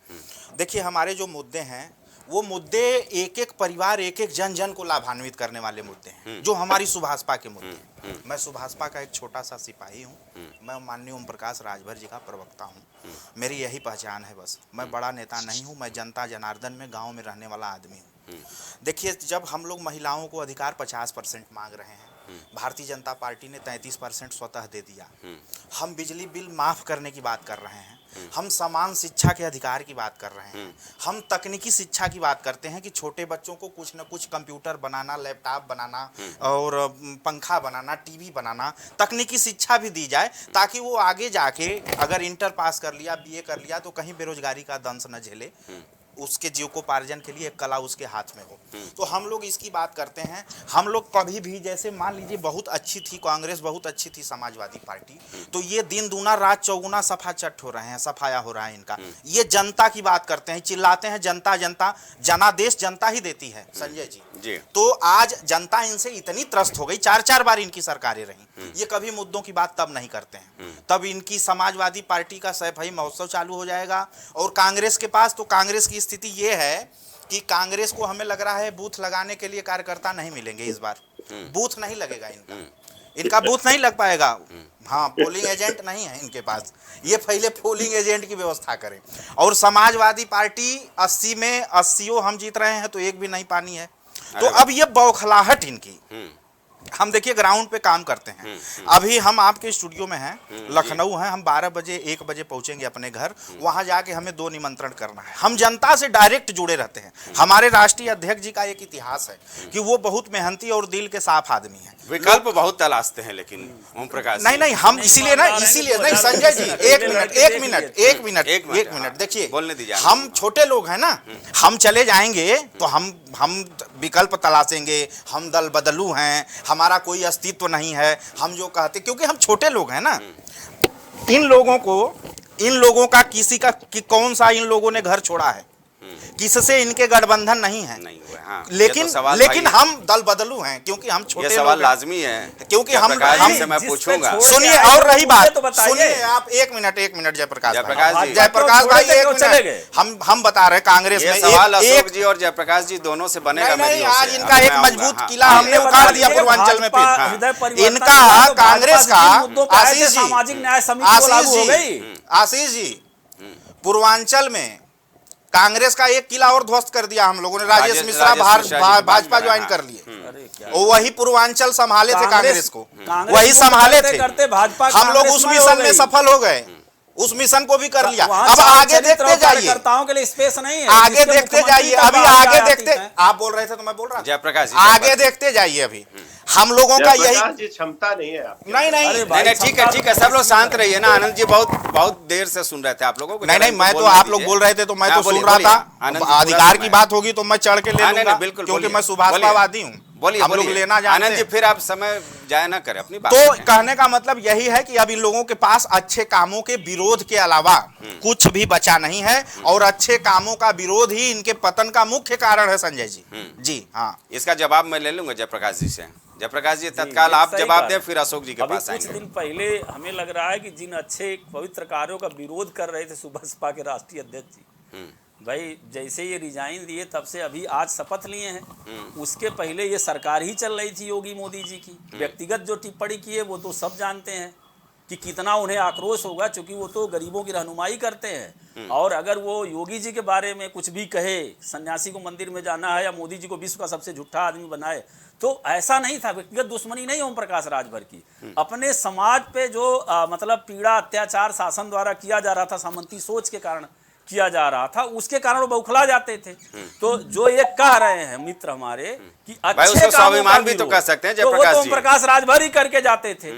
देखिए, हमारे जो मुद्दे हैं वो मुद्दे एक एक परिवार, एक एक जन जन को लाभान्वित करने वाले मुद्दे हैं, जो हमारी सुभाषपा के मुद्दे हैं। मैं सुभाषपा का एक छोटा सा सिपाही हूँ, मैं माननीय ओम प्रकाश राजभर जी का प्रवक्ता हूँ। मेरी यही पहचान है बस। मैं बड़ा नेता नहीं हूँ, मैं जनता जनार्दन में गांव में रहने वाला आदमी हूँ। देखिए, जब हम लोग महिलाओं को अधिकार 50% मांग रहे हैं, भारतीय जनता पार्टी ने 33% स्वतः दे दिया। हम बिजली बिल माफ़ करने की बात कर रहे हैं, हम समान शिक्षा के अधिकार की बात कर रहे हैं, हम तकनीकी शिक्षा की बात करते हैं कि छोटे बच्चों को कुछ न कुछ कंप्यूटर बनाना, लैपटॉप बनाना और पंखा बनाना, टीवी बनाना, तकनीकी शिक्षा भी दी जाए, ताकि वो आगे जाके अगर इंटर पास कर लिया, बीए कर लिया, तो कहीं बेरोजगारी का दंश न झेले, उसके जीविकोपार्जन के लिए एक कला उसके हाथ में हो। तो हम लोग इसकी बात करते हैं। हम लोग कभी भी, जैसे मान लीजिए बहुत अच्छी थी कांग्रेस, बहुत अच्छी थी समाजवादी पार्टी, तो ये दिन दूना रात चौगुना सफा चट हो रहे हैं, सफाया हो रहा है इनका। ये जनता की बात करते हैं, चिल्लाते हैं जनता जनता, जनादेश जनता ही देती है संजय जी। तो आज जनता इनसे इतनी त्रस्त हो गई, 4-4 बार इनकी सरकारें रही, ये कभी मुद्दों की बात तब नहीं करते हैं। तब इनकी समाजवादी पार्टी का सैफई महोत्सव चालू हो जाएगा। और कांग्रेस के पास, तो कांग्रेस की स्थिति ये है कि कांग्रेस को हमें लग रहा है बूथ लगाने के लिए कार्यकर्ता नहीं मिलेंगे इस बार, बूथ नहीं लगेगा इनका बूथ नहीं लग पाएगा। हाँ, पोलिंग एजेंट नहीं है इनके पास, ये पहले पोलिंग एजेंट की व्यवस्था करें। और समाजवादी पार्टी 80 में 80 हम जीत रहे हैं, तो एक भी नहीं पानी है। तो अब ये बौखलाहट इनकी, हम देखिए ग्राउंड पे काम करते हैं। अभी हम आपके स्टूडियो में हैं, लखनऊ हैं, हम 12 बजे 1 बजे पहुंचेंगे अपने घर। वहां जाके हमें 2 निमंत्रण करना है। हम जनता से डायरेक्ट जुड़े रहते हैं। हमारे राष्ट्रीय अध्यक्ष जी का एक इतिहास है कि वो बहुत मेहनती और दिल के साफ आदमी हैं। विकल्प बहुत तलाशते हैं, लेकिन ओम प्रकाश नहीं, हम इसीलिए नहीं संजय जी, एक मिनट देखिए, बोलने दीजिए। हम छोटे लोग हैं ना, हम चले जाएंगे तो हम विकल्प तलाशेंगे, हम दल बदलू हैं, हमारा कोई अस्तित्व नहीं है, हम जो कहते, क्योंकि हम छोटे लोग हैं ना। इन लोगों का किसी का कि कौन सा इन लोगों ने घर छोड़ा है, किससे इनके गठबंधन नहीं है, नहीं हुआ। हाँ, लेकिन हम दल बदलू हैं, क्योंकि हम छोटे लोग सवाल लाजमी है, क्योंकि हमसे मैं पूछूंगा। सुनिए, और रही बात, सुनिए आप एक मिनट जयप्रकाश भाई, हम बता रहे कांग्रेस में सवाल अशोक जी और जयप्रकाश जी दोनों से बनेगा। नहीं, आज इनका एक मजबूत किला हमने उखाड़ दिया पूर्वांचल में। इनका कांग्रेस का आशीष जी पूर्वांचल में कांग्रेस का एक किला और ध्वस्त कर दिया हम लोगों ने। राजेश मिश्रा भाजपा ज्वाइन कर लिए। क्या वही पूर्वांचल संभाले थे कांग्रेस को, वही को संभाले करते थे। करते भाजपा हम लोग उस कांग्रेस मिशन हो में गई। सफल हो गए, उस मिशन को भी कर लिया। वहाँ अब आगे चरित्र देखते और जाइए, कार्यकर्ताओं के लिए स्पेस नहीं है। आगे जिसके देखते मुख्यमंत्री जाइए, तक अभी बात आगे आती देखते, है। आप बोल रहे थे तो मैं बोल रहा था, जयप्रकाश जी आगे देखते जाइए। अभी हम लोगों का यही जयप्रकाश जी क्षमता नहीं है आपके। नहीं नहीं अरे नहीं भाई, नहीं, ठीक है, सब लोग शांत रहिए ना। आनंद जी बहुत देर से सुन रहे थे आप लोगों को। नहीं नहीं, मैं तो आप लोग बोल रहे थे तो मैं हाँ, तो सुन बोलिए, रहा बोलिए। था। आनंद जी, पूरा अधिकार की समय। बात होगी तो मैं चढ़ के ले हाँ, नहीं, लूंगा, नहीं, बिल्कुल, क्योंकि बोलिए, मैं सुभाषवादी हूँ। बोलिए हम लोग बोलिए। लेना जानते आनंद जी, हैं। फिर आप समय जाया ना करें, अपनी बात तो रखें। कहने का मतलब यही है कि अब इन लोगों के पास अच्छे कामों के विरोध के अलावा कुछ भी बचा नहीं है, और अच्छे कामों का विरोध ही इनके पतन का मुख्य कारण है। संजय जी जी हाँ, इसका जवाब मैं ले लूंगा जयप्रकाश जी से। जयप्रकाश जी तत्काल ये आप सही जवाब बात दें, है। फिर अशोक जी के अभी पास कुछ आएंगे। दिन पहले हमें लग रहा है कि जिन अच्छे पवित्र कार्यों का विरोध कर रहे थे सुबसपा के राष्ट्रीय अध्यक्ष जी, भाई जैसे ये रिजाइन दिए तब से अभी आज शपथ लिए हैं, उसके पहले ये सरकार ही चल रही थी योगी मोदी जी की। व्यक्तिगत जो टिप्पणी की है वो तो सब जानते हैं कि कितना उन्हें आक्रोश होगा, क्योंकि वो तो गरीबों की रहनुमाई करते हैं। और अगर वो योगी जी के बारे में कुछ भी कहे, सन्यासी को मंदिर में जाना है या मोदी जी को विश्व का सबसे झूठा आदमी बनाए, तो ऐसा नहीं था। व्यक्तिगत दुश्मनी नहीं ओम प्रकाश राजभर की, अपने समाज पे जो मतलब पीड़ा अत्याचार शासन द्वारा किया जा रहा था, सामंती सोच के कारण किया जा रहा था, उसके कारण वो बौखला जाते थे। तो जो ये कह रहे हैं मित्र हमारे कि भाई अच्छे उसको कामों का स्वाभिमान भी तो विरोध, कह सकते हैं तो वो जयप्रकाश तो ओम जी। प्रकाश राजभर ही करके जाते थे।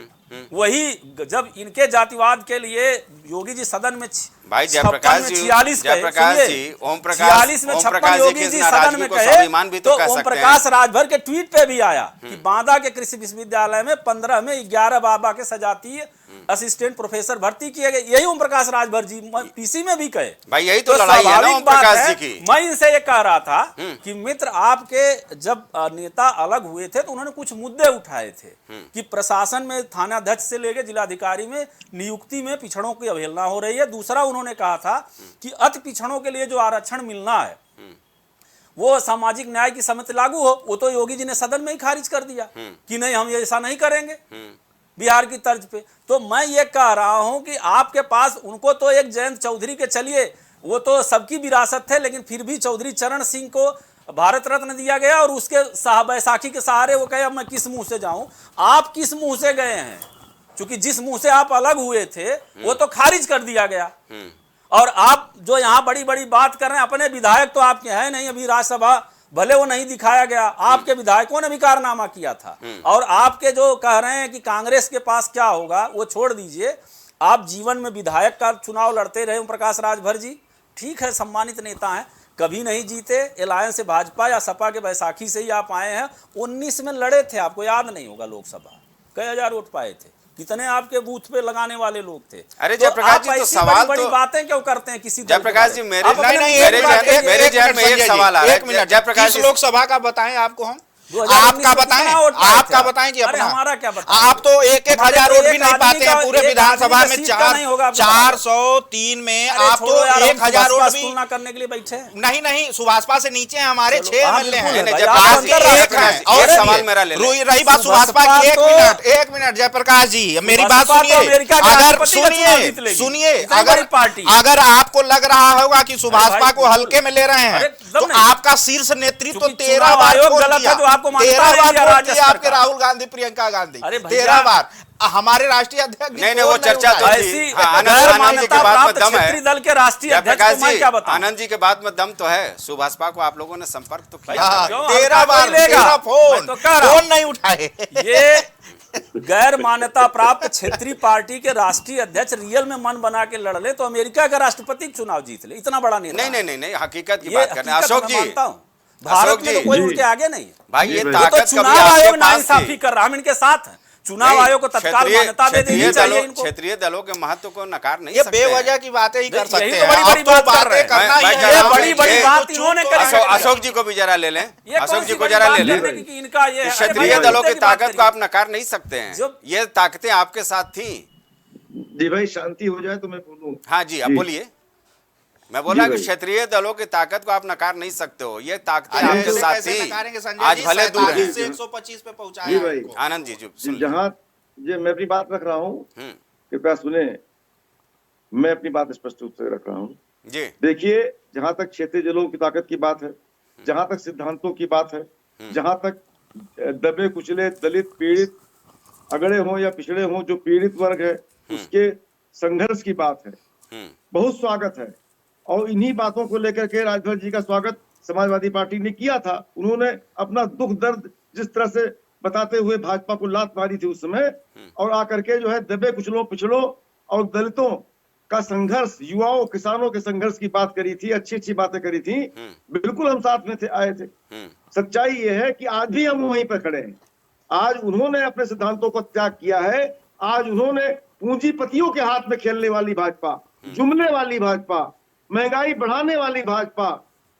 वही जब इनके जातिवाद के लिए योगी जी सदन में भाई जयप्रकाश जी, 46 जयप्रकाश जी, ओम प्रकाश 46 में ओम 56 प्रकाश जी योगी के जी इस सदन नाराजगी में को कहे, स्वाभिमान भी तो कह ओम सकते प्रकाश हैं। राजभर के ट्वीट पे भी आया कि बांदा के कृषि विश्वविद्यालय में 15 में 11 बाबा के सजातीय असिस्टेंट प्रोफेसर भर्ती किए गए। यही ओम प्रकाश राजभर जी पीसी में भी कहे। भाई यही तो लड़ाई है ना ओम प्रकाश जी की। मैं इनसे ये कह रहा था कि मित्र, आपके जब नेता अलग हुए थे तो उन्होंने कुछ मुद्दे उठाए थे कि प्रशासन में थानाध्यक्ष से लेकर जिलाधिकारी में नियुक्ति में पिछड़ों की अवहेलना हो रही है। दूसरा उन्होंने कहा था कि अति पिछड़ों के लिए जो आरक्षण मिलना है वो सामाजिक न्याय की समिति लागू हो, वो तो योगी जी ने सदन में ही खारिज कर दिया कि नहीं, हम ऐसा नहीं करेंगे बिहार की तर्ज पे। तो मैं ये कह रहा हूं कि आपके पास, उनको तो एक जयंत चौधरी के, चलिए वो तो सबकी विरासत थे, लेकिन फिर भी चौधरी चरण सिंह को भारत रत्न दिया गया और उसके बैसाखी के सहारे वो कहे अब मैं किस मुंह से जाऊं। आप किस मुंह से गए हैं? क्योंकि जिस मुंह से आप अलग हुए थे वो तो खारिज कर दिया गया। और आप जो यहाँ बड़ी बड़ी बात कर रहे हैं, अपने विधायक तो आपके हैं नहीं, अभी राज्यसभा भले वो नहीं दिखाया गया, आपके विधायकों ने भी कारनामा किया था। और आपके जो कह रहे हैं कि कांग्रेस के पास क्या होगा वो छोड़ दीजिए, आप जीवन में विधायक का चुनाव लड़ते रहे ओम प्रकाश राजभर जी, ठीक है, सम्मानित नेता हैं, कभी नहीं जीते। एलायंस से भाजपा या सपा के बैसाखी से ही आप आए हैं। 19 में लड़े थे, आपको याद नहीं होगा, लोकसभा कई हजार वोट पाए थे, कितने आपके बूथ पे लगाने वाले लोग थे। अरे जयप्रकाश जी, तो सवाल बड़ी तो बातें क्यों करते हैं किसी जयप्रकाश जी, मेरे मेरे जहन में एक सवाल आ रहा है। एक मिनट, जयप्रकाश जी, लोकसभा का बताएं आपको हम, 2019 आपका बताएं, आपका बताएं कि अरे अपना, हमारा क्या बताएं? आप तो एक हजार वोट भी नहीं पाते हैं पूरे विधानसभा में। 403 में आप तो 1000 वोट भी तुलना करने के लिए बैठे हैं। नहीं, सुभाषपा से नीचे हमारे 6 एमएलए हैं। बिल्कुल है, आपके भाई, एक हैं। और और सवाल मेरा ले लें। रही बात सुभाषपा की, एक मिनट जयप्रकाश जी, मेरी बात सुभाषपा तो सुनिए। अमेरिका के अगर राष्ट्रपति का चुनाव जीत लेगी। सुनिए, इतनी बड़ी पार्टी। अगर आपको लग रहा होगा कि सुभाषपा भाई, को हल्के में ले रहे हैं, अरे, एकदम तो नहीं। आपका शीर्ष नेतृत्व क्योंकि 13 चुनाव बार आयोग वोट गलत दिया। है तो आपको मानता 13 नहीं बार दिया वोट राज्य दिया आपके सरकार। राहुल गांधी, प्रियंका गांधी, अरे भैया, 13 बार। हमारे राष्ट्रीय अध्यक्ष जी नहीं, फोन वो चर्चा उठाए। तो थी। ऐसी हाँ, आनंद गैर जी के मान्यता बात में प्राप्त दम है। क्षेत्रीय दल के राष्ट्रीय अध्यक्ष जयप्रकाश को मैं जी, क्या बताऊं? आनंद जी के बात में दम तो है। सुभाषपा को आप लोगों ने संपर्क तो किया हाँ, था। क्यों? 13 हमका बार कोई लेगा? 13 फोन, मैं तो कह रहा हूं। फोन नहीं उठाए। ये गैर मान्यता प्राप्त क्षेत्रीय पार्टी के राष्ट्रीय अध्यक्ष रियल में मन बना के लड़ ले तो अमेरिका का राष्ट्रपति चुनाव जीत ले, इतना बड़ा नेता। नहीं, हकीकत की ये बात करना। हकीकत अशोक मैं जी, मानता हूं। भारत अशोक में तो जी, कोई उनके आगे नहीं है। भाई ये वो ताकत तो कभी चुनाव आपके आयोग पास नाइंसाफी थी। कर रहा, हम इनके साथ हैं। चुनाव आयोग को तत्काल मान्यता दे देनी चाहिए इनको। क्षेत्रीय दलों के महत्व को नकार नहीं ये सकते बेवजह की बातें ही कर यही सकते तो हैं। बड़ी बड़ी अब तो बात कर बातें रहे हैं। करना ही मैं है। कह रहा हूं बड़ी बड़ी ये बात इन्होंने करी है। अशोक जी को भी जरा ले लें। ये अशोक कौन जी सी को बड़ी जरा बात ले लें। करने की कि इनका ये है? क्षेत्रीय अरे दलों भाई, की बात ताकत को करिए। आप नकार नहीं सकते हैं। जब- ये ताकतें आपके साथ थी। जी भाई, शांति हो जाए तो मैं बोलूं। हाँ जी, अब जी। बोलिए। मैं बोला जी कि भाई। क्षेत्रीय दलों की ताकत को आप नकार नहीं सकते हो। ये ताकतें अरे आपके ऐसे साथ कैसे थी। नकारेंगे संजय आज जी? भले दूर 47 हैं। से 125 पे पहुंचाया जी भाई। इनको। आनंद जी जो सुन जहां मैं अपनी बात रख रहा हूँ, कृपया सुने, मैं अपनी बात स्पष्ट रूप से रख रहा हूँ। जी देखिए, जहां तक क्षेत्रीय दलों की ताकत की बात है, जहां तक सिद्धांतों की बात है, जहां तक दबे कुचले दलित पीड़ित अगड़े हों या पिछड़े हों, जो पीड़ित वर्ग है उसके संघर्ष की बात है, बहुत स्वागत है। और इन्हीं बातों को लेकर के राजभर जी का स्वागत समाजवादी पार्टी ने किया था। उन्होंने अपना दुख दर्द जिस तरह से बताते हुए भाजपा को लात मारी थी उस समय, और आकर के जो है दबे कुचलों पिछड़ों और दलितों का संघर्ष, युवाओं किसानों के संघर्ष की बात करी थी, अच्छी अच्छी बातें करी थी। बिल्कुल हम साथ में थे, आए थे। सच्चाई ये है कि आज भी हम वहीं पर खड़े हैं। आज उन्होंने अपने सिद्धांतों को त्याग किया है। आज उन्होंने पूंजीपतियों के हाथ में खेलने वाली भाजपा, जुमले वाली भाजपा, महंगाई बढ़ाने वाली भाजपा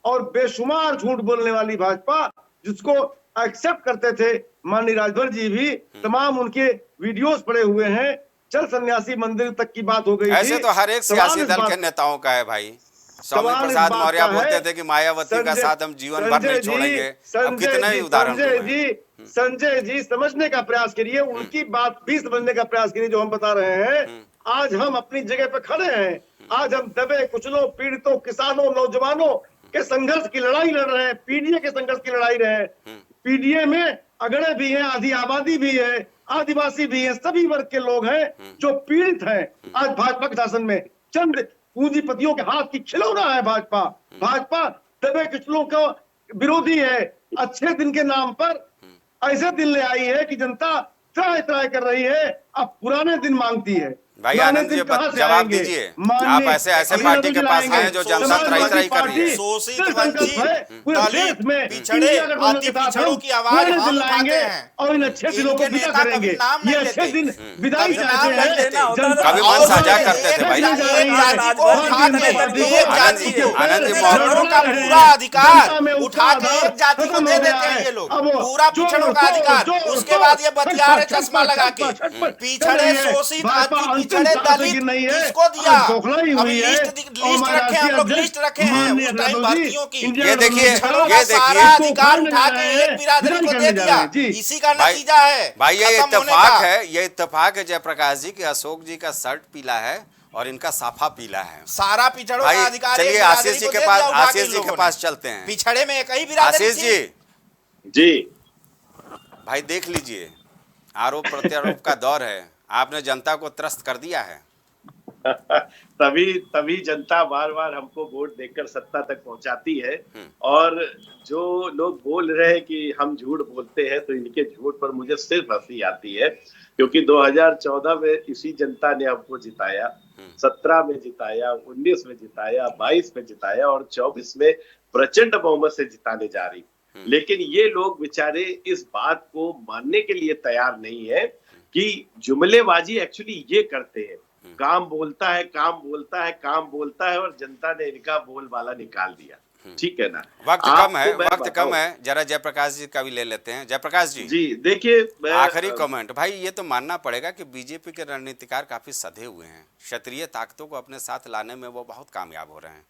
और बेशुमार झूठ बोलने वाली भाजपा, जिसको एक्सेप्ट करते थे माननीय राजभर जी भी, तमाम उनके वीडियोस पड़े हुए हैं। चल सन्यासी मंदिर तक की बात हो गई ऐसे थी। तो हर एक सियासी दल के नेताओं का है भाई। स्वामी प्रसाद मौर्य बोलते थे कि मायावती का साथ हम जीवन भर नहीं छोड़ेंगे। अब कितने ही उदाहरण संजय जी समझने का प्रयास करिए, उनकी बात भी समझने का प्रयास करिए जो हम बता रहे हैं। आज हम अपनी जगह पे खड़े हैं। आज हम दबे कुचलों पीड़ितों किसानों नौजवानों के संघर्ष की लड़ाई लड़ रहे हैं, पीडीए के संघर्ष की लड़ाई रहे हैं। पीडीए में अगड़े भी हैं, आधी आबादी भी है, आदिवासी भी है, सभी वर्ग के लोग हैं जो पीड़ित हैं। आज भाजपा के शासन में चंद पूंजीपतियों के हाथ की खिलौना है भाजपा। भाजपा दबे कुचलों का विरोधी है। अच्छे दिन के नाम पर ऐसे दिन ले आई है कि जनता त्राय त्राय कर रही है, अब पुराने दिन मांगती है। भाई आनंद जी जवाब दीजिए। आप ऐसे पार्टी के पास हैं जो जनता त्राई त्राई कर रही है। शोषित वंचित दलित पिछड़े अति पिछड़ों की आवाज हम उठाते हैं और इन अच्छे दिनों को विदा करेंगे। ये अच्छे दिन विदाई चाहते हैं। कभी मन साझा करते थे भाई। आनंद जी का पूरा अधिकार उठा के एक जाति को दे देते हैं ये लोग, पूरा पिछड़ों का अधिकार। उसके बाद ये बतिया रहे चश्मा लगा के पिछड़े शोषित अति पिछड़े दलित किसको दिया? अब लिस्ट रखे हम लोग, लिस्ट रखे हैं उस टाइम भर्तियों की। ये देखिए सारा अधिकार उठा के एक बिरादरी को दे दिया। इसी का नतीजा है भाई। ये इत्तेफाक है, ये इत्तेफाक है जयप्रकाश जी कि अशोक जी का शर्ट पीला है और इनका साफा पीला है। सारा पिछड़ों का अधिकार। चलिए आशीष जी के पास चलते हैं। पिछड़े में एक ही बिरादरी। आशीष जी भाई देख लीजिए, आरोप प्रत्यारोप का दौर है। आपने जनता को त्रस्त कर दिया है। तभी जनता बार बार हमको वोट देकर सत्ता तक पहुंचाती है। और जो लोग बोल रहे हैं कि हम झूठ बोलते हैं, तो इनके झूठ पर मुझे सिर्फ हंसी आती है, क्योंकि 2014 में इसी जनता ने हमको जिताया, 17 में जिताया, 19 में जिताया, 22 में जिताया और 24 में प्रचंड बहुमत से जिताने जा रही। लेकिन ये लोग बेचारे इस बात को मानने के लिए तैयार नहीं है कि जुमलेबाजी एक्चुअली ये करते हैं। काम बोलता है, काम बोलता है, काम बोलता है और जनता ने इनका बोलबाला निकाल दिया। ठीक है ना? वक्त कम है। जरा जयप्रकाश जी का भी ले लेते हैं। जयप्रकाश जी देखिए आखिरी कमेंट। भाई ये तो मानना पड़ेगा कि बीजेपी के रणनीतिकार काफी सधे हुए हैं। क्षेत्रीय ताकतों को अपने साथ लाने में वो बहुत कामयाब हो रहे हैं।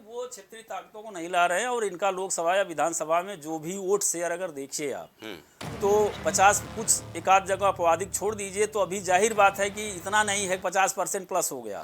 वो क्षेत्रीय ताकतों को नहीं ला रहे हैं। और इनका लोकसभा या विधानसभा में जो भी वोट शेयर अगर देखिए आप, तो 50 कुछ एक आध जगह अपवादिक छोड़ दीजिए, तो अभी जाहिर बात है कि इतना नहीं है, 50% प्लस हो गया।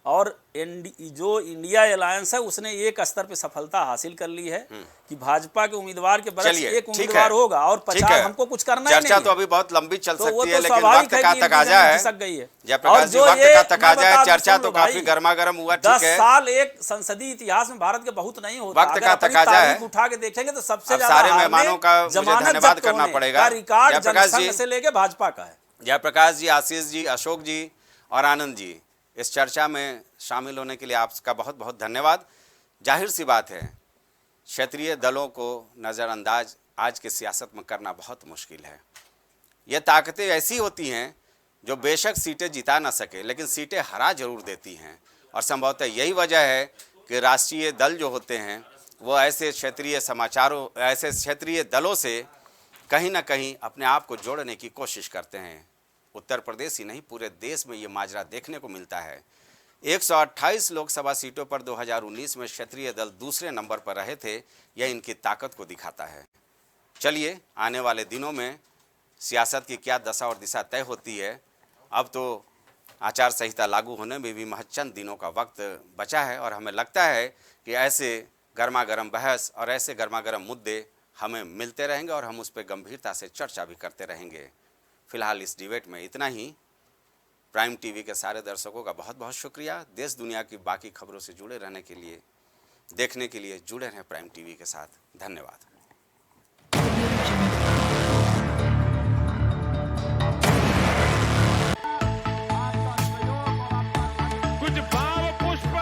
और जो इंडिया अलायंस है उसने एक स्तर पे सफलता हासिल कर ली है कि भाजपा के उम्मीदवार के बरस एक उम्मीदवार होगा और 50 हमको कुछ करना ही नहीं। चर्चा तो अभी बहुत लंबी चल सकती है, लेकिन वक्त का तकाजा है। जयप्रकाश जी वक्त का तकाजा है। चर्चा तो काफी गर्मा गर्म हुआ। 10 साल एक संसदीय इतिहास में भारत के बहुत नहीं होता। वक्त का तकाजा है। उठा के देखेंगे तो सबसे ज्यादा सारे मेहमानों का मुझे धन्यवाद करना पड़ेगा। रिकॉर्ड जनसंघ से लेके भाजपा का है। जयप्रकाश जी, आशीष जी, अशोक जी और आनंद जी, इस चर्चा में शामिल होने के लिए आपका बहुत बहुत धन्यवाद। जाहिर सी बात है, क्षेत्रीय दलों को नज़रअंदाज आज की सियासत में करना बहुत मुश्किल है। ये ताकतें ऐसी होती हैं जो बेशक सीटें जिता ना सके, लेकिन सीटें हरा जरूर देती हैं। और संभवतः यही वजह है कि राष्ट्रीय दल जो होते हैं वो ऐसे क्षेत्रीय दलों से कहीं ना कहीं अपने आप को जोड़ने की कोशिश करते हैं। उत्तर प्रदेश ही नहीं, पूरे देश में ये माजरा देखने को मिलता है। 128 लोकसभा सीटों पर 2019 में क्षेत्रीय दल दूसरे नंबर पर रहे थे। यह इनकी ताकत को दिखाता है। चलिए, आने वाले दिनों में सियासत की क्या दशा और दिशा तय होती है। अब तो आचार संहिता लागू होने में भी महचंद दिनों का वक्त बचा है और हमें लगता है कि ऐसे गर्मा गर्म बहस और ऐसे गर्मा गर्म मुद्दे हमें मिलते रहेंगे और हम उस पर गंभीरता से चर्चा भी करते रहेंगे। फिलहाल इस डिबेट में इतना ही। प्राइम टीवी के सारे दर्शकों का बहुत बहुत शुक्रिया। देश दुनिया की बाकी खबरों से जुड़े रहने के लिए, देखने के लिए जुड़े रहें प्राइम टीवी के साथ। धन्यवाद। कुछ भाव पुष्प।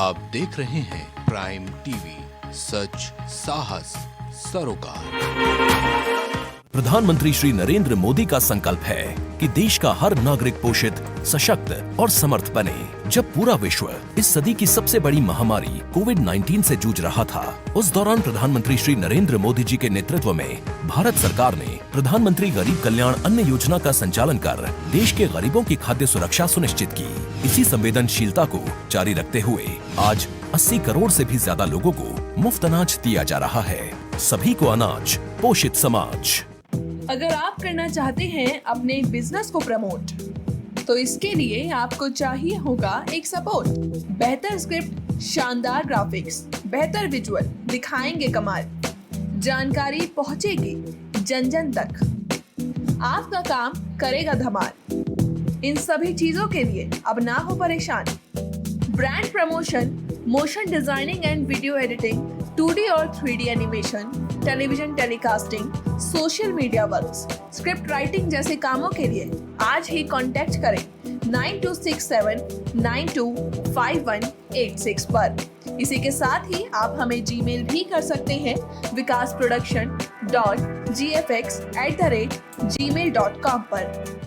आप देख रहे हैं प्राइम टीवी, सच साहस सरोकार। प्रधानमंत्री श्री नरेंद्र मोदी का संकल्प है कि देश का हर नागरिक पोषित, सशक्त और समर्थ बने। जब पूरा विश्व इस सदी की सबसे बड़ी महामारी कोविड-19 से जूझ रहा था, उस दौरान प्रधानमंत्री श्री नरेंद्र मोदी जी के नेतृत्व में भारत सरकार ने प्रधानमंत्री गरीब कल्याण अन्न योजना का संचालन कर देश के गरीबों की खाद्य सुरक्षा सुनिश्चित की। इसी संवेदनशीलता को जारी रखते हुए आज 80 करोड़ से भी ज्यादा लोगों को मुफ्त अनाज दिया जा रहा है। सभी को अनाज, पोषित समाज। अगर आप करना चाहते हैं अपने बिजनेस को प्रमोट, तो इसके लिए आपको चाहिए होगा एक सपोर्ट। बेहतर स्क्रिप्ट, शानदार ग्राफिक्स, बेहतर विजुअल, दिखाएंगे कमाल, जानकारी पहुंचेगी जन जन तक, आपका काम करेगा धमाल। इन सभी चीजों के लिए अब ना हो परेशान। Brand promotion, motion designing and video editing, 2D और 3D animation, television telecasting, social media works, script writing जैसे कामों के लिए आज ही कांटेक्ट करें 9267925186 पर। इसी के साथ ही आप हमें जीमेल भी कर सकते हैं vikasproduction.gfx@gmail.com पर।